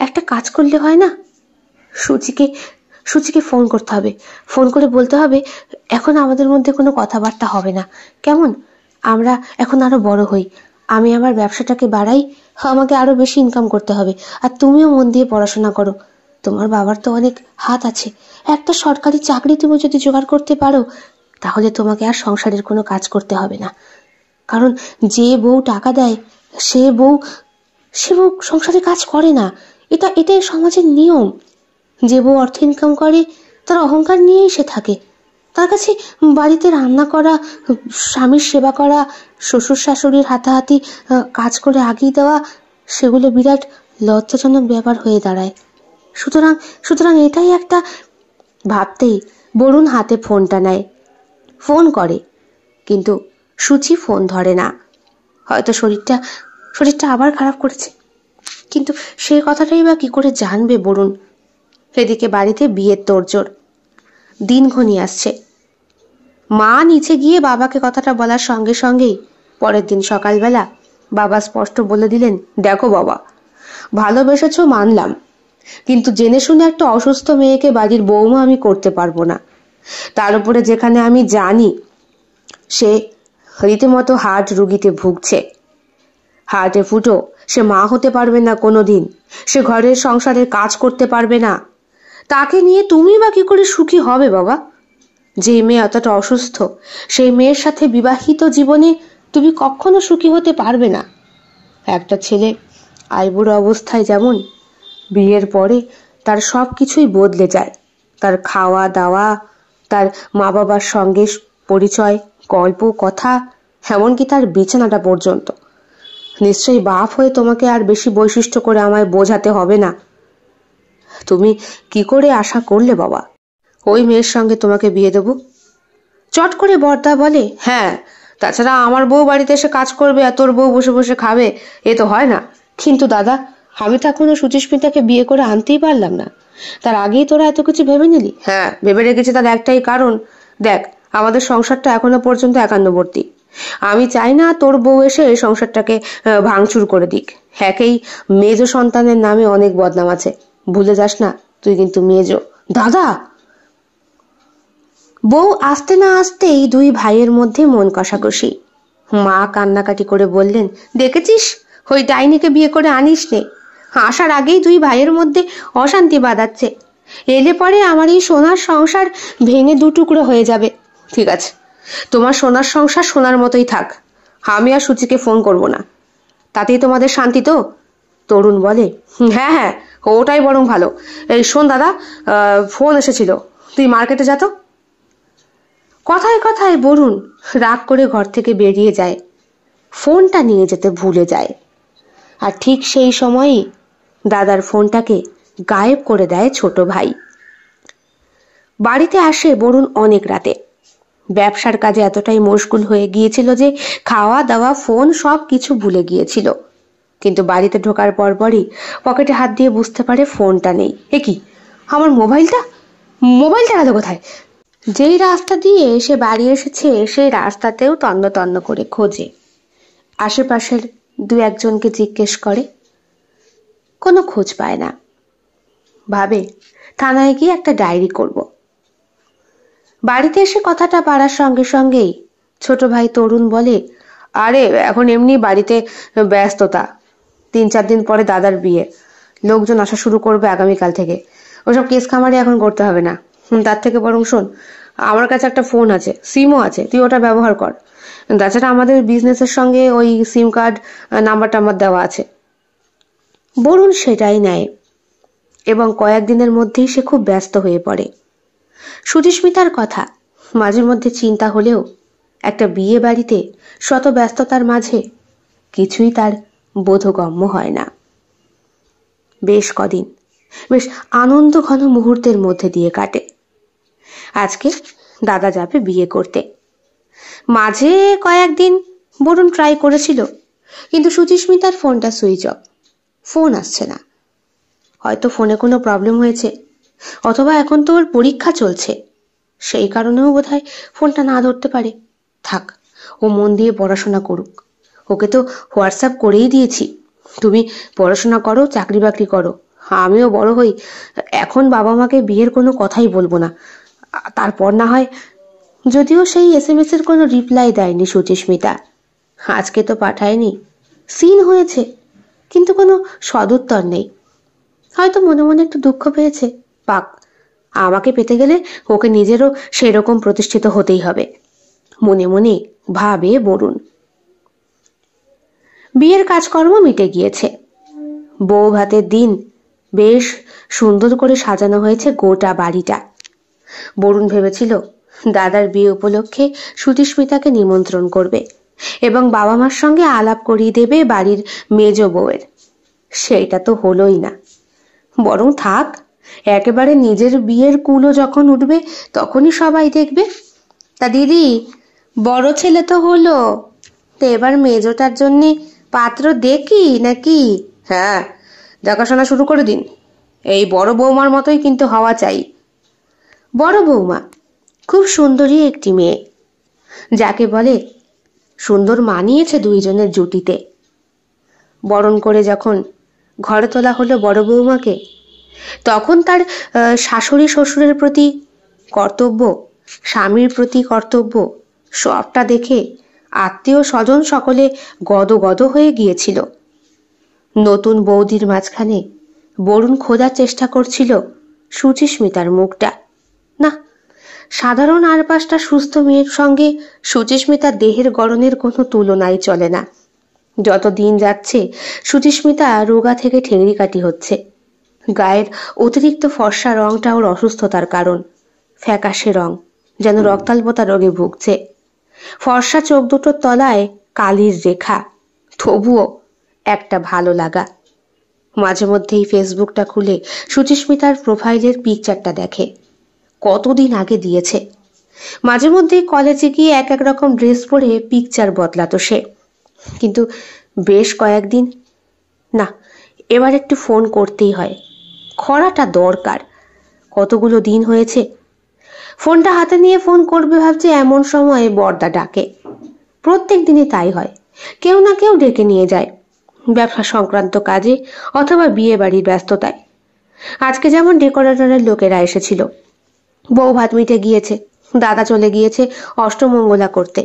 একটা কাজ করলে হয় না? সুচিকে ফোন করতে হবে। ফোন করে বলতে হবে এখন আমাদের মধ্যে কোনো কথাবার্তা হবে না, কেমন? আমরা এখন আরো বড় হই, আমি আমার ব্যবসাটাকে বাড়াই, আমাকে আরো বেশি ইনকাম করতে হবে, আর তুমিও মন দিয়ে পড়াশোনা করো। তোমার বাবার তো অনেক হাত আছে, একটা সরকারি চাকরি তুমি যদি জোগাড় করতে পারো, তাহলে তোমাকে আর সংসারের কোনো কাজ করতে হবে না। কারণ যে বউ টাকা দেয়, সে বউ সংসারে কাজ করে না, এটাই সমাজের নিয়ম। যে বউ অর্থ ইনকাম করে তার অহংকার নিয়েই সে থাকে। তার কাছে বাড়িতে রান্না করা, স্বামীর সেবা করা, শ্বশুর শাশুড়ির হাতাহাতি কাজ করে আগিয়ে দেওয়া, সেগুলো বিরাট লজ্জাজনক ব্যাপার হয়ে দাঁড়ায়। সুতরাং এটাই একটা। ভাবতেই বরুণ হাতে ফোনটা নেয়, ফোন করে, কিন্তু সুচি ফোন ধরে না। হয়তো শরীরটা আবার খারাপ করেছে, কিন্তু সেই কথাটাই বা কি করে জানবে বরুণ। এদিকে বাড়িতে বিয়ের তোড়জোড়, দিন ঘনিয়ে আসছে। মা নিচে গিয়ে বাবাকে কথাটা বলার সঙ্গে সঙ্গেই পরের দিন সকালবেলা বাবা স্পষ্ট বলে দিলেন, দেখো বাবা, ভালোবেসেছ মানলাম, কিন্তু জেনে শুনে একটা অসুস্থ মেয়েকে বাড়ির বৌমা আমি করতে পারবো না। তার উপরে যেখানে আমি জানি সে রীতিমতো হার্ট রুগীতে ভুগছে, হার্টে ফুটো, সে মা হতে পারবে না কোনোদিন, সে ঘরের সংসারের কাজ করতে পারবে না, তাকে নিয়ে তুমি বা কি করে সুখী হবে বাবা? যে মেয়ে এতটা অসুস্থ, সেই মেয়ের সাথে বিবাহিত জীবনে তুমি কখনো সুখী হতে পারবে না। একটা ছেলে আইবুড়ো অবস্থায় যেমন, বিয়ের পরে তার সব কিছুই বদলে যায়। তার খাওয়া দাওয়া, তার মা বাবার সঙ্গে পরিচয়, গল্প কথা, এমনকি তার বিছানাটা পর্যন্ত। নিশ্চয়ই বাপ হয়ে তোমাকে আর বেশি বৈশিষ্ট্য করে আমায় বোঝাতে হবে না। তুমি কি করে আশা করলে বাবা ওই মেয়ের সঙ্গে তোমাকে বিয়ে দেব? চট করে বর্দা বলে, হ্যাঁ, তাছাড়া আমার বউ বাড়িতে এসে কাজ করবে আর তোর বউ বসে বসে খাবে, এ তো হয় না। কিন্তু দাদা, আমি তো এখনো সুচিস্মিতাকে বিয়ে করে আনতেই পারলাম না, তার আগেই তোরা এত কিছু ভেবে নিলি? হ্যাঁ, ভেবে রেখেছি, তার একটাই কারণ, দেখ, আমাদের সংসারটা এখনো পর্যন্ত একান্নবর্তী। আমি চাই না তোর বউ এসে এই সংসারটাকে ভাঙচুর করে দিক। একেই মেজ সন্তানের নামে অনেক বদনাম আছে, ভুলে যাস না, তুই কিন্তু মেজ। দাদা! বউ আসতে না আসতেই দুই ভাইয়ের মধ্যে মন কষাকষি। মা কান্নাকাটি করে বললেন, দেখেছিস, ওই ডাইনিকে বিয়ে করে আনিস নে। আসার আগেই দুই ভাইয়ের মধ্যে অশান্তি বাঁধাচ্ছে। এলে পরে আমার এই সোনার সংসার ভেঙে দুটুকরো হয়ে যাবে। ঠিক আছে, তোমার সোনার সংসার সোনার মতোই থাক, আমি আর সুচিকে ফোন করব না। তাতেই তোমাদের শান্তি তো? তরুণ বলে, হ্যাঁ হ্যাঁ, ওটাই বরং ভালো। এই শোন দাদা, ফোন এসেছিল, তুই মার্কেটে যা তো। কথায় কথায় বরুণ রাগ করে ঘর থেকে বেরিয়ে যায়, ফোনটা নিয়ে যেতে ভুলে যায়। আর ঠিক সেই সময়ই দাদার ফোনটাকে গায়েব করে দেয় ছোট ভাই। বাড়িতে আসে বরুণ অনেক রাতে। ব্যবসার কাজে এতটাই মশগুল হয়ে গিয়েছিল যে খাওয়া দাওয়া, ফোন সব কিছু ভুলে গিয়েছিল। কিন্তু বাড়িতে ঢোকার পরপরই পকেটে হাত দিয়ে বুঝতে পারে ফোনটা নেই। এ কি, আমার মোবাইলটা গেল কোথায়? যেই রাস্তা দিয়ে সে বাড়ি এসেছে সেই রাস্তাতেও তন্ন তন্ন করে খোঁজে, আশেপাশের দু একজনকে জিজ্ঞেস করে, কোনো খোঁজ পায় না। ভাবে থানায় গিয়ে একটা ডায়েরি করব। বাড়িতে এসে কথাটা পাড়ার সঙ্গে সঙ্গেই ছোট ভাই তরুণ বলে, আরে এখন এমনি বাড়িতে ব্যস্ততা, 3-4 দিন পরে দাদার বিয়ে, লোকজন আসা শুরু করবে আগামীকাল থেকে, ওসব কেস খামারি এখন করতে হবে না। তার থেকে বরং শোন, আমার কাছে একটা ফোন আছে, সিমও আছে, তুই ওটা ব্যবহার কর। তাছাড়া আমাদের বিজনেসের সঙ্গে ওই সিম কার্ড নাম্বার টাম্বার দেওয়া আছে। বরুণ সেটাই নেয় এবং কয়েকদিনের মধ্যেই সে খুব ব্যস্ত হয়ে পড়ে। সুচিস্মিতার কথা মাঝে মধ্যে চিন্তা হলেও একটা বিয়ে বাড়িতে শত ব্যস্ততার মাঝে কিছুই তার বোধগম্য হয় না। বেশ কদিন বেশ আনন্দ ঘন মুহূর্তের মধ্যে দিয়ে কাটে। আজকে দাদা যাবে বিয়ে করতে। মাঝে কয়েকদিন বরুণ ট্রাই করেছিল, কিন্তু সুচিস্মিতার ফোনটা সুইচ অফ, ফোন আসছে না। হয়তো ফোনে কোনো প্রবলেম হয়েছে, অথবা এখন তো ওর পরীক্ষা চলছে, সেই কারণেও বোধহয় ফোনটা না ধরতে পারে। থাক, ও মন দিয়ে পড়াশোনা করুক। ওকে তো হোয়াটসঅ্যাপ করেই দিয়েছি, তুমি পড়াশোনা করো, চাকরি বাকরি করো, আমিও বড় হই। এখন বাবা মাকে বিয়ের কোনো কথাই বলবো না, তারপর না হয়। যদিও সেই SMS এর কোনো রিপ্লাই দেয়নি সুচিস্মিতা, আজকে তো পাঠায়নি। সিন হয়েছে, কিন্তু কোনো সদুত্তর নেই। হয়তো মনে মনে একটু দুঃখ পেয়েছে, পাক, আমাকে পেতে গেলে ওকে নিজেরও সেরকম প্রতিষ্ঠিত হতেই হবে, মনে মনে ভাবে বরুণ। বিয়ের কাজকর্ম মিটে গিয়েছে। বউ ভাতের দিন বেশ সুন্দর করে সাজানো হয়েছে গোটা বাড়িটা। বরুণ ভেবেছিল দাদার বিয়ে উপলক্ষে সুচিস্মিতাকে নিমন্ত্রণ করবে এবং বাবা মার সঙ্গে আলাপ করিয়ে দেবে বাড়ির মেজ বউয়ের। সেইটা তো হলোই না। বরং থাক, একেবারে নিজের বিয়ের কুলো যখন উঠবে তখনই সবাই দেখবে। তা দিদি, বড় ছেলে তো হলো, তো এবার মেজোটার জন্যে পাত্র দেখি নাকি? হ্যাঁ, দেখাশোনা শুরু করে দিন। এই বড় বৌমার মতোই কিন্তু হওয়া চাই। বড় বৌমা খুব সুন্দরী একটি মেয়ে, যাকে বলে সুন্দর মানিয়েছে দুইজনের জুটিতে। বরণ করে যখন ঘরে তোলা হলো বড় বৌমাকে, তখন তার শাশুড়ি শ্বশুরের প্রতি কর্তব্য, স্বামীর প্রতি কর্তব্য, সবটা দেখে আত্মীয় স্বজন সকলে গদগদ হয়ে গিয়েছিল। নতুন বৌদির মাঝখানে বরুণ খোঁজার চেষ্টা করছিল সুচিস্মিতার মুখটা। না, সাধারণ আর পাঁচটা সুস্থ মেয়ের সঙ্গে সুচিস্মিতার দেহের গড়নের কোনো তুলনাই চলে না। যত দিন যাচ্ছে সুচিস্মিতা রোগা থেকে ঠেংরি কাটি হচ্ছে। গায়ের অতিরিক্ত ফর্সা রংটা ওর অসুস্থতার কারণ। ফ্যাকাশে রং, যেন রক্তাল্পতা রোগে ভুগছে। ফর্সা চোখ দুটোর তলায় কালির রেখা, তবুও একটা ভালো লাগা। মাঝে মধ্যেই ফেসবুকটা খুলে সুচিস্মিতার প্রোফাইলের পিকচারটা দেখে, কতদিন আগে দিয়েছে। মাঝে মধ্যেই কলেজে গিয়ে এক এক রকম ড্রেস পরে পিকচার বদলাতো সে। কিন্তু বেশ কয়েকদিন, না, এবার একটু ফোন করতেই হয়, খরাটা দরকার। কতগুলো দিন হয়েছে। ফোনটা হাতে নিয়ে ফোন করবে ভাবছে, এমন সময় বর্দা ডাকে। প্রত্যেক দিনই তাই হয়, কেউ না কেউ ডেকে নিয়ে যায়, ব্যবসা সংক্রান্ত কাজে অথবা বিয়ে বাড়ির ব্যস্ততায়। আজকে যেমন ডেকোরেটরের লোকেরা এসেছিল, বউ ভাত মিটে গিয়েছে, দাদা চলে গিয়েছে অষ্টমঙ্গলা করতে।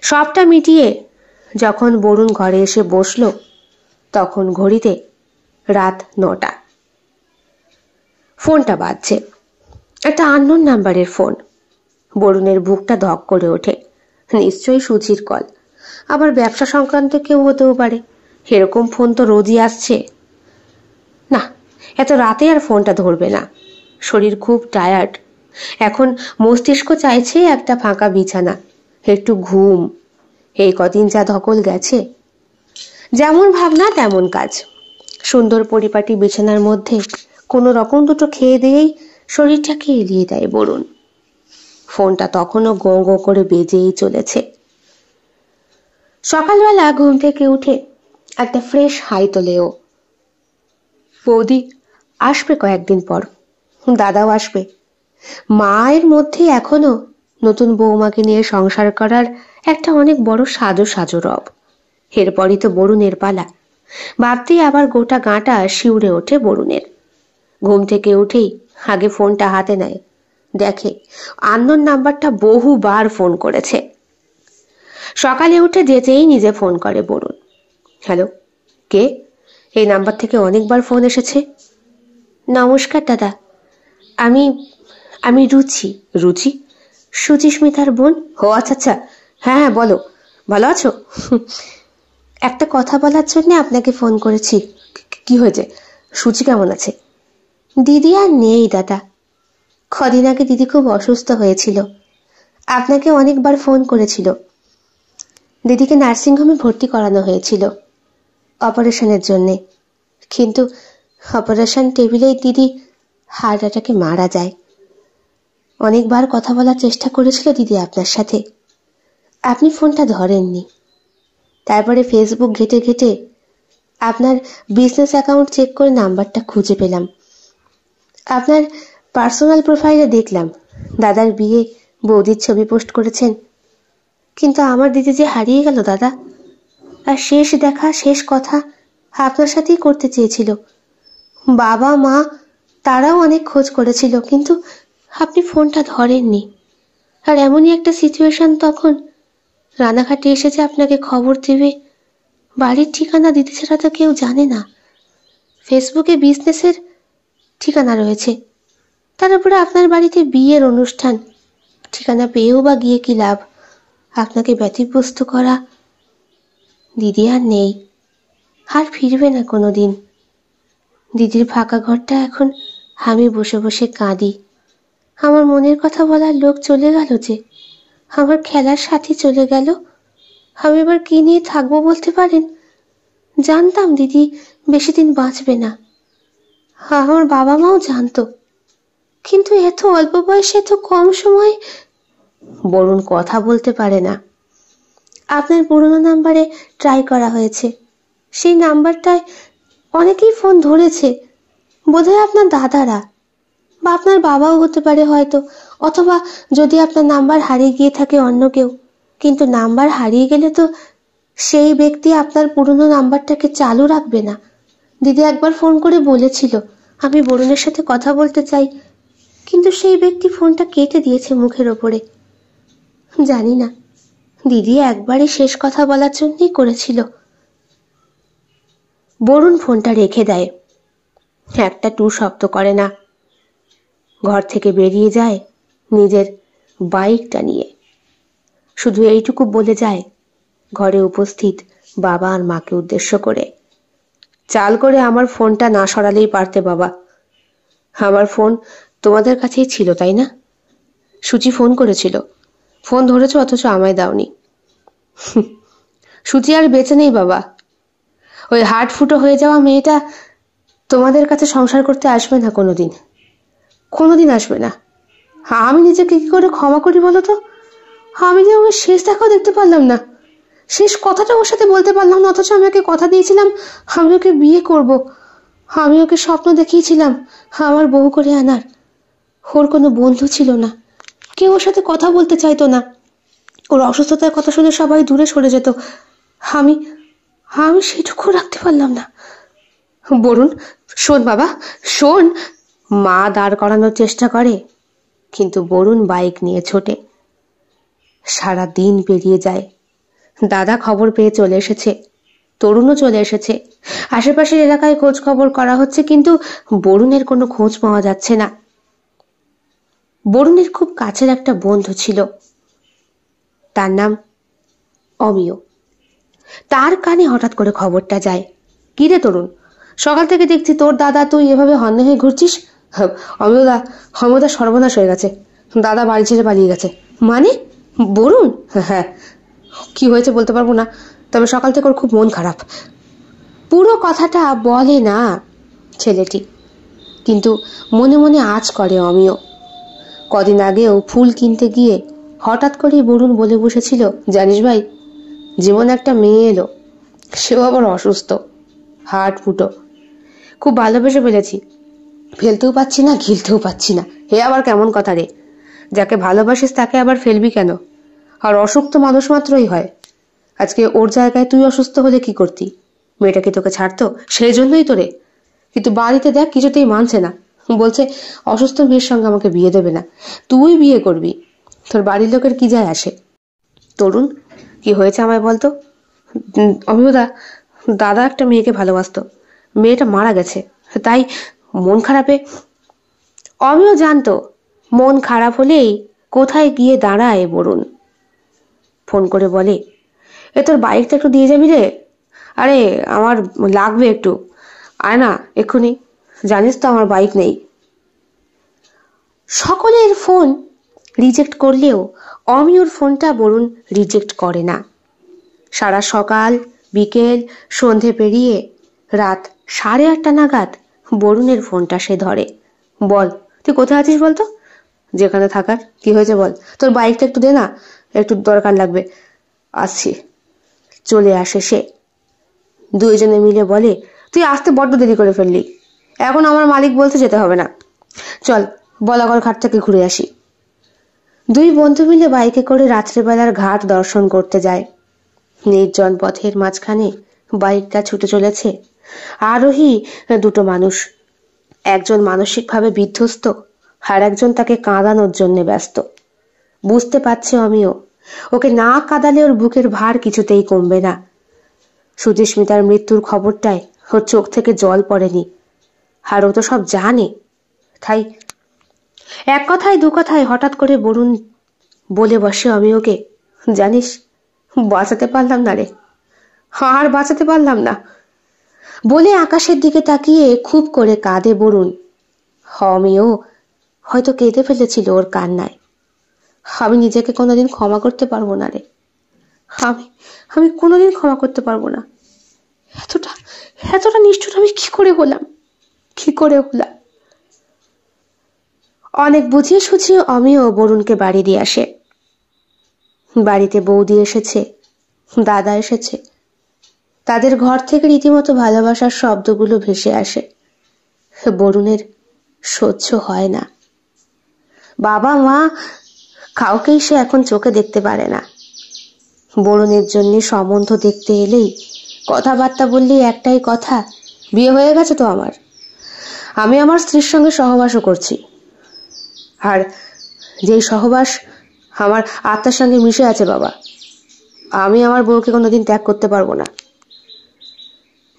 সবটা মিটিয়ে যখন বরুণ ঘরে এসে বসলো, তখন ঘড়িতে রাত 9টা। ফোনটা বাজছে, একটা আননোন নাম্বারের ফোন। বরুণের বুকটা ধক করে ওঠে। নিশ্চয়ই সুচির কল, আবার ব্যবসা সংক্রান্ত কেউ হতেও পারে। এরকম ফোন তো রোজই আসছে। না, এত রাতে আর ফোনটা ধরবে না। শরীর খুব টায়ার্ড। এখন মস্তিষ্ক চাইছে একটা ফাঁকা বিছানা, একটু ঘুম। এই কদিন যা ধকল গেছে, যেমন ভাবনা তেমন কাজ। সুন্দর পরিপাটি বিছানার মধ্যে কোনো রকম দুটো খেয়ে দিয়েই শরীরটাকে এলিয়ে দেয় বরুণ। ফোনটা তখনও গো গো করে বেজেই চলেছে। সকালবেলা ঘুম থেকে উঠে একটা ফ্রেশ হাই তোলেও। বৌদি আসবে কয়েকদিন পর, দাদাও আসবে। মায়ের মধ্যে এখনো নতুন বৌমাকে নিয়ে সংসার করার একটা অনেক বড় সাজো সাজো রব। এরপরই তো বরুণের পালা। ভাবতেই আবার গোটা গাঁটা শিউরে ওঠে বরুণের। ঘুম থেকে উঠেই আগে ফোনটা হাতে নেয়, দেখে আননোন নাম্বারটা বহুবার ফোন করেছে। সকালে উঠে যেতেই নিজে ফোন করে বরুণ। হ্যালো, কে? এই নাম্বার থেকে অনেকবার ফোন এসেছে। নমস্কার দাদা, আমি আমি রুচি। রুচি? সুচিস্মিতার বোন? ও আচ্ছা আচ্ছা, হ্যাঁ হ্যাঁ, বলো, ভালো আছো? একটা কথা বলার জন্য আপনাকে ফোন করেছি। কি হয়েছে? সুচি কেমন আছে? দিদি আর নেই দাদা, কদিন আগে দিদি খুব অসুস্থ হয়েছিল। আপনাকে অনেকবার ফোন করেছিল। দিদিকে নার্সিংহোমে ভর্তি করানো হয়েছিল অপারেশনের জন্যে, কিন্তু অপারেশন টেবিলেই দিদি হার্ট অ্যাটাকে মারা যায়। অনেকবার কথা বলার চেষ্টা করেছিল দিদি আপনার সাথে, আপনি ফোনটা ধরেননি। তারপরে ফেসবুক ঘেটে ঘেটে আপনার বিজনেস অ্যাকাউন্ট চেক করে নাম্বারটা খুঁজে পেলাম। আপনার পার্সোনাল প্রোফাইলে দেখলাম দাদার বিয়ে বৌদির ছবি পোস্ট করেছেন। কিন্তু আমার দিদি যে হারিয়ে গেল দাদা, আর শেষ দেখা শেষ কথা আপনার সাথেই করতে চেয়েছিল। বাবা মা তারাও অনেক খোঁজ করেছিল, কিন্তু আপনি ফোনটা ধরেননি। আর এমনই একটা সিচুয়েশন, তখন রানাঘাটে এসেছে আপনাকে খবর দেবে। বাড়ির ঠিকানা দিতে ছাড়া তো কেউ জানে না। ফেসবুকে বিজনেসের ঠিকানা রয়েছে, তার উপরে আপনার বাড়িতে বিয়ের অনুষ্ঠান। ঠিকানা পেয়েও বা গিয়ে কি লাভ? আপনাকে ব্যতিব্যস্ত করা। দিদি আর নেই, আর ফিরবে না কোনোদিন। দিদির ফাঁকা ঘরটা এখন আমি বসে বসে কাঁদি। আমার মনের কথা বলার লোক চলে গেল যে, আমার খেলার সাথী চলে গেল। আমি এবার কি নিয়ে থাকবো বলতে পারেন? জানতাম দিদি বেশি দিন বাঁচবে না, আমার বাবা মাও জানতো, কিন্তু এত অল্প বয়সে এত কম সময়। বরুণ কথা বলতে পারে না। আপনার পুরনো নাম্বারে ট্রাই করা হয়েছে, সেই নাম্বারটায় অনেকেই ফোন ধরেছে, বোধহয় আপনার দাদারা বা আপনার বাবাও হতে পারে হয়তো, অথবা যদি আপনার নাম্বার হারিয়ে গিয়ে থাকে অন্য কেউ। কিন্তু নাম্বার হারিয়ে গেলে তো সেই ব্যক্তি আপনার পুরনো নাম্বারটাকে চালু রাখবে না। দিদি একবার ফোন করে বলেছিল আমি বরুণের সাথে কথা বলতে চাই, কিন্তু সেই ব্যক্তি ফোনটা কেটে দিয়েছে মুখের ওপরে। জানি না, দিদি একবারই শেষ কথা বলার জন্যই করেছিল। বরুণ ফোনটা রেখে দেয়, একটা টু শব্দ করে না, ঘর থেকে বেরিয়ে যায় নিজের বাইকটা নিয়ে। শুধু এইটুকু বলে যায় ঘরে উপস্থিত বাবা আর মাকে উদ্দেশ্য করে, চাল করে আমার ফোনটা না সরালেই পারতে বাবা। আমার ফোন তোমাদের কাছেই ছিল তাই না? সুচি ফোন করেছিল, ফোন ধরেছ অথচ আমায় দাওনি। সুচি আর বেঁচে নেই বাবা, ওই হার্ট ফুটো হয়ে যাওয়া মেয়েটা তোমাদের কাছে সংসার করতে আসবে না, কোনোদিন কোনোদিন আসবে না। আমি নিজেকে কি করে ক্ষমা করি বলো তো? আমি যে ওকে শেষ দেখাও দেখতে পারলাম না, শেষ কথাটা ওর সাথে বলতে পারলাম না, অথচ আমি ওকে কথা দিয়েছিলাম আমি ওকে বিয়ে করব। আমি ওকে স্বপ্ন দেখিয়েছিলাম আমার বউ করে আনার। ওর কোনো বন্ধু ছিল না, কেউ ওর সাথে কথা বলতে চাইতো না। ওর অসুস্থতার কথা শুনে সবাই দূরে সরে যেত। আমি আমি সেটুকু রাখতে পারলাম না। বরুণ শোন বাবা শোন। মা দাঁড় করানোর চেষ্টা করে, কিন্তু বরুণ বাইক নিয়ে ছোটে। সারা দিন পেরিয়ে যায়, দাদা খবর পেয়ে চলে এসেছে, তরুণও চলে এসেছে, আশেপাশের এলাকায় খোঁজ খবর করা হচ্ছে, কিন্তু বরুণের কোনো খোঁজ পাওয়া যাচ্ছে না। বরুণের খুব কাছের একটা বন্ধু ছিল, তার নাম অমিয়। তার কানে হঠাৎ করে খবরটা যায়, কি রে তরুণ, সকাল থেকে দেখছি তোর দাদা তুই এভাবে হন্যে হয়ে ঘুরছিস। অমিয়দা সর্বনাশ হয়ে গেছে, দাদা বাড়ি ছেড়ে পালিয়ে গেছে। মানে? বরুণ? হ্যাঁ, কি হয়েছে বলতে পারবো না, তবে সকাল থেকে ওর খুব মন খারাপ। পুরো কথাটা বলে না ছেলেটি, কিন্তু মনে মনে আঁচ করে অমিয়। কদিন আগেও ফুল কিনতে গিয়ে হঠাৎ করেই বরুণ বলে বসেছিল, জানিস ভাই, জীবনে একটা মেয়ে এলো, সেও আবার অসুস্থ, হার্ট ফুটো। খুব ভালোবেসে ফেলেছি, ফেলতেও পাচ্ছি না গিলতেও পাচ্ছি না। হে আবার কেমন কথা রে, যাকে ভালোবাসিস তাকে আবার ফেলবি কেন? আর অসুখ তো মানুষ মাত্রই হয়। আজকে ওর জায়গায় তুই অসুস্থ হলে কি করতি? মেয়েটা কি তোকে ছাড়তো? সেই জন্যই তো রে। কিন্তু বাড়িতে দেখ কিছুতেই মানছে না, বলছে অসুস্থ মেয়ের সঙ্গে আমাকে বিয়ে দেবে না, তুই বিয়ে করবি। তোর বাড়ির লোকের কি যায় আসে? তরুণ, কি হয়েছে আমায় বলতো? অমিয়দা, দাদা একটা মেয়েকে ভালোবাসতো, মেয়েটা মারা গেছে, তাই মন খারাপে। অমিয় জানতো মন খারাপ হলেই কোথায় গিয়ে দাঁড়ায় বরুণ। ফোন করে বলে, এ তোর বাইকটা একটু দিয়ে যাবি রে? আরে আমার লাগবে একটু, আয় না এক্ষুনি, জানিস তো আমার বাইক নেই। সকলের ফোন রিজেক্ট করলেও অমিয়র ফোনটা বরুণ রিজেক্ট করে না। সারা সকাল বিকেল সন্ধে পেরিয়ে রাত 8:30 নাগাদ বরুণের ফোনটা সে ধরে। বল, তুই কোথায় আছিস বলতো? যেখানে থাকার, কি হয়েছে বল? তোর বাইকটা একটু দে না, একটু দরকার লাগবে। আসছি। চলে আসে সে, দুইজনে মিলে বলে, তুই আসতে বড্ড দেরি করে ফেললি, এখন আমার মালিক বলতে যেতে হবে না, চল বলাগড় ঘাট থেকে ঘুরে আসি। দুই বন্ধু মিলে বাইকে করে রাত্রেবেলার ঘাট দর্শন করতে যায়। নির্জন পথের মাঝখানে বাইকটা ছুটে চলেছে, আরোহী দুটো মানুষ, একজন মানসিকভাবে বিধ্বস্ত আর একজন তাকে কাঁদানোর জন্য ব্যস্ত। বুঝতে পারছে অমিয়, ওকে না কাঁদালে ওর বুকের ভার কিছুতেই কমবে না। সুচিস্মিতার মৃত্যুর খবরটায় ওর চোখ থেকে জল পড়েনি, আর ও তো সব জানে। তাই এক কথায় দু কথায় হঠাৎ করে বরুণ বলে বসে অমিয়কে, জানিস, বাঁচাতে পারলাম না রে, আর বাঁচাতে পারলাম না। বলে আকাশের দিকে তাকিয়ে খুব করে কাঁদে বরুণ। আমিও হয়তো কেঁদে ফেলেছিল ওর কান্নায়। আমি নিজেকে কোনোদিন ক্ষমা করতে পারবো না রে, আমি কোনোদিন ক্ষমা করতে পারবো না। এতটা এতটা নিষ্ঠুর আমি কি করে হলাম। অনেক বুঝিয়ে সুঝিয়ে অমিও বরুণকে বাড়ি দিয়ে আসে। বাড়িতে বৌদি এসেছে, দাদা এসেছে। তাদের ঘর থেকে রীতিমতো ভালোবাসার শব্দগুলো ভেসে আসে। বরুণের সহ্য হয় না। বাবা মা কাউকেই সে এখন চোখে দেখতে পারে না। বরুণের জন্য সম্বন্ধ দেখতে এলেই, কথাবার্তা বললেই একটাই কথা, বিয়ে হয়ে গেছে তো আমার, আমি আমার স্ত্রীর সঙ্গে সহবাসও করছি। আর যেই সহবাস আমার আত্মার সঙ্গে মিশে আছে বাবা, আমি আমার বউকে কোনোদিন ত্যাগ করতে পারবো না।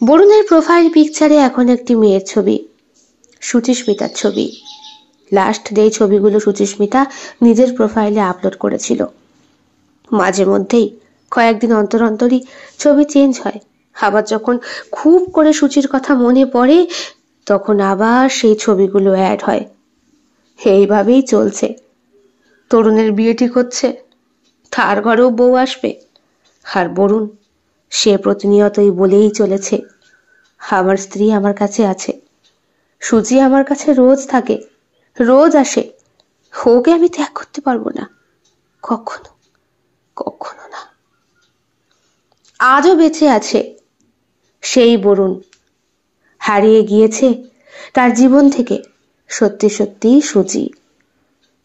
বরুণের প্রোফাইল পিকচারে এখন একটি মেয়ের ছবি, সুচিস্মিতার ছবি। লাস্ট যেই ছবিগুলো সুচিস্মিতা নিজের প্রোফাইলে আপলোড করেছিল। মাঝে মধ্যেই কয়েকদিন অন্তর অন্তরই ছবি চেঞ্জ হয়। আবার যখন খুব করে সুচির কথা মনে পড়ে তখন আবার সেই ছবিগুলো অ্যাড হয়। এইভাবেই চলছে। তরুণের বিয়ে ঠিক হচ্ছে, তার ঘরেও বউ আসবে। আর বরুণ সে প্রতিনিয়তই বলেই চলেছে, আমার স্ত্রী আমার কাছে আছে, সুচি আমার কাছে রোজ থাকে, রোজ আসে, ওকে আমি ত্যাগ করতে পারবো না, কখনো কখনো না। আজও বেঁচে আছে সেই বরুণ। হারিয়ে গিয়েছে তার জীবন থেকে সত্যি সত্যি সুচি,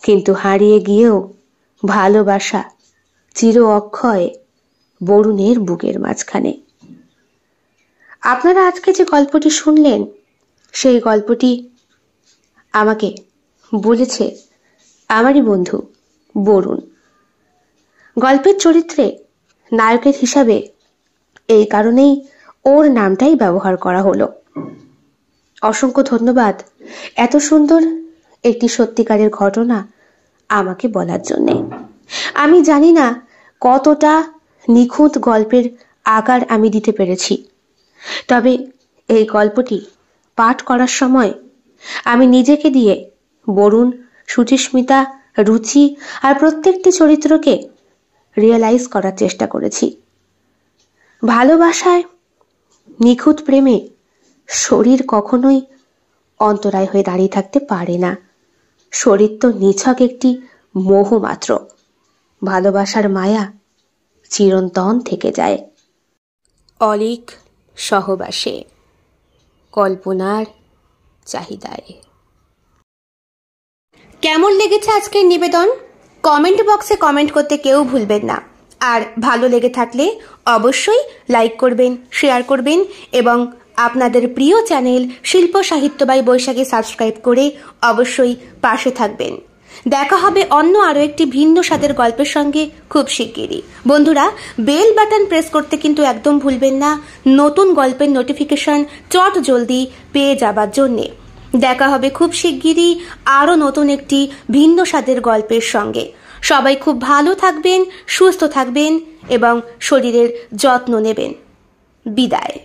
কিন্তু হারিয়ে গিয়েও ভালোবাসা চির অক্ষয় বরুণের বুকের মাঝখানে। আপনারা আজকে যে গল্পটি শুনলেন, সেই গল্পটি আমাকে বলেছে আমারই বন্ধু বরুণ। গল্পের চরিত্রে নায়কের হিসাবে এই কারণেই ওর নামটাই ব্যবহার করা হলো। অসংখ্য ধন্যবাদ এত সুন্দর একটি সত্যিকারের ঘটনা আমাকে বলার জন্যে। আমি জানি না কতটা নিখুঁত গল্পের আকার আমি দিতে পেরেছি, তবে এই গল্পটি পাঠ করার সময় আমি নিজেকে দিয়ে বরুণ, সুচিস্মিতা, রুচি আর প্রত্যেকটি চরিত্রকে রিয়েলাইজ করার চেষ্টা করেছি। ভালোবাসায়, নিখুঁত প্রেমে শরীর কখনোই অন্তরায় হয়ে দাঁড়িয়ে থাকতে পারে না। শরীর তো নিছক একটি মোহ মাত্র। ভালোবাসার মায়া চিরন্তন থেকে যায়। অলীক সহবাসে, কল্পনার চাহিদায়। কেমন লেগেছে আজকের নিবেদন? কমেন্ট বক্সে কমেন্ট করতে কেউ ভুলবেন না। আর ভালো লেগে থাকলে অবশ্যই লাইক করবেন, শেয়ার করবেন এবং আপনাদের প্রিয় চ্যানেল শিল্প সাহিত্য বাই বৈশাখী সাবস্ক্রাইব করে অবশ্যই পাশে থাকবেন। দেখা হবে অন্য আরও একটি ভিন্ন স্বাদের গল্পের সঙ্গে খুব শিগগিরই। বন্ধুরা, বেল বাটন প্রেস করতে কিন্তু একদম ভুলবেন না, নতুন গল্পের নোটিফিকেশন চট জলদি পেয়ে যাবার জন্যে। দেখা হবে খুব শিগগিরই আরও নতুন একটি ভিন্ন স্বাদের গল্পের সঙ্গে। সবাই খুব ভালো থাকবেন, সুস্থ থাকবেন এবং শরীরের যত্ন নেবেন। বিদায়।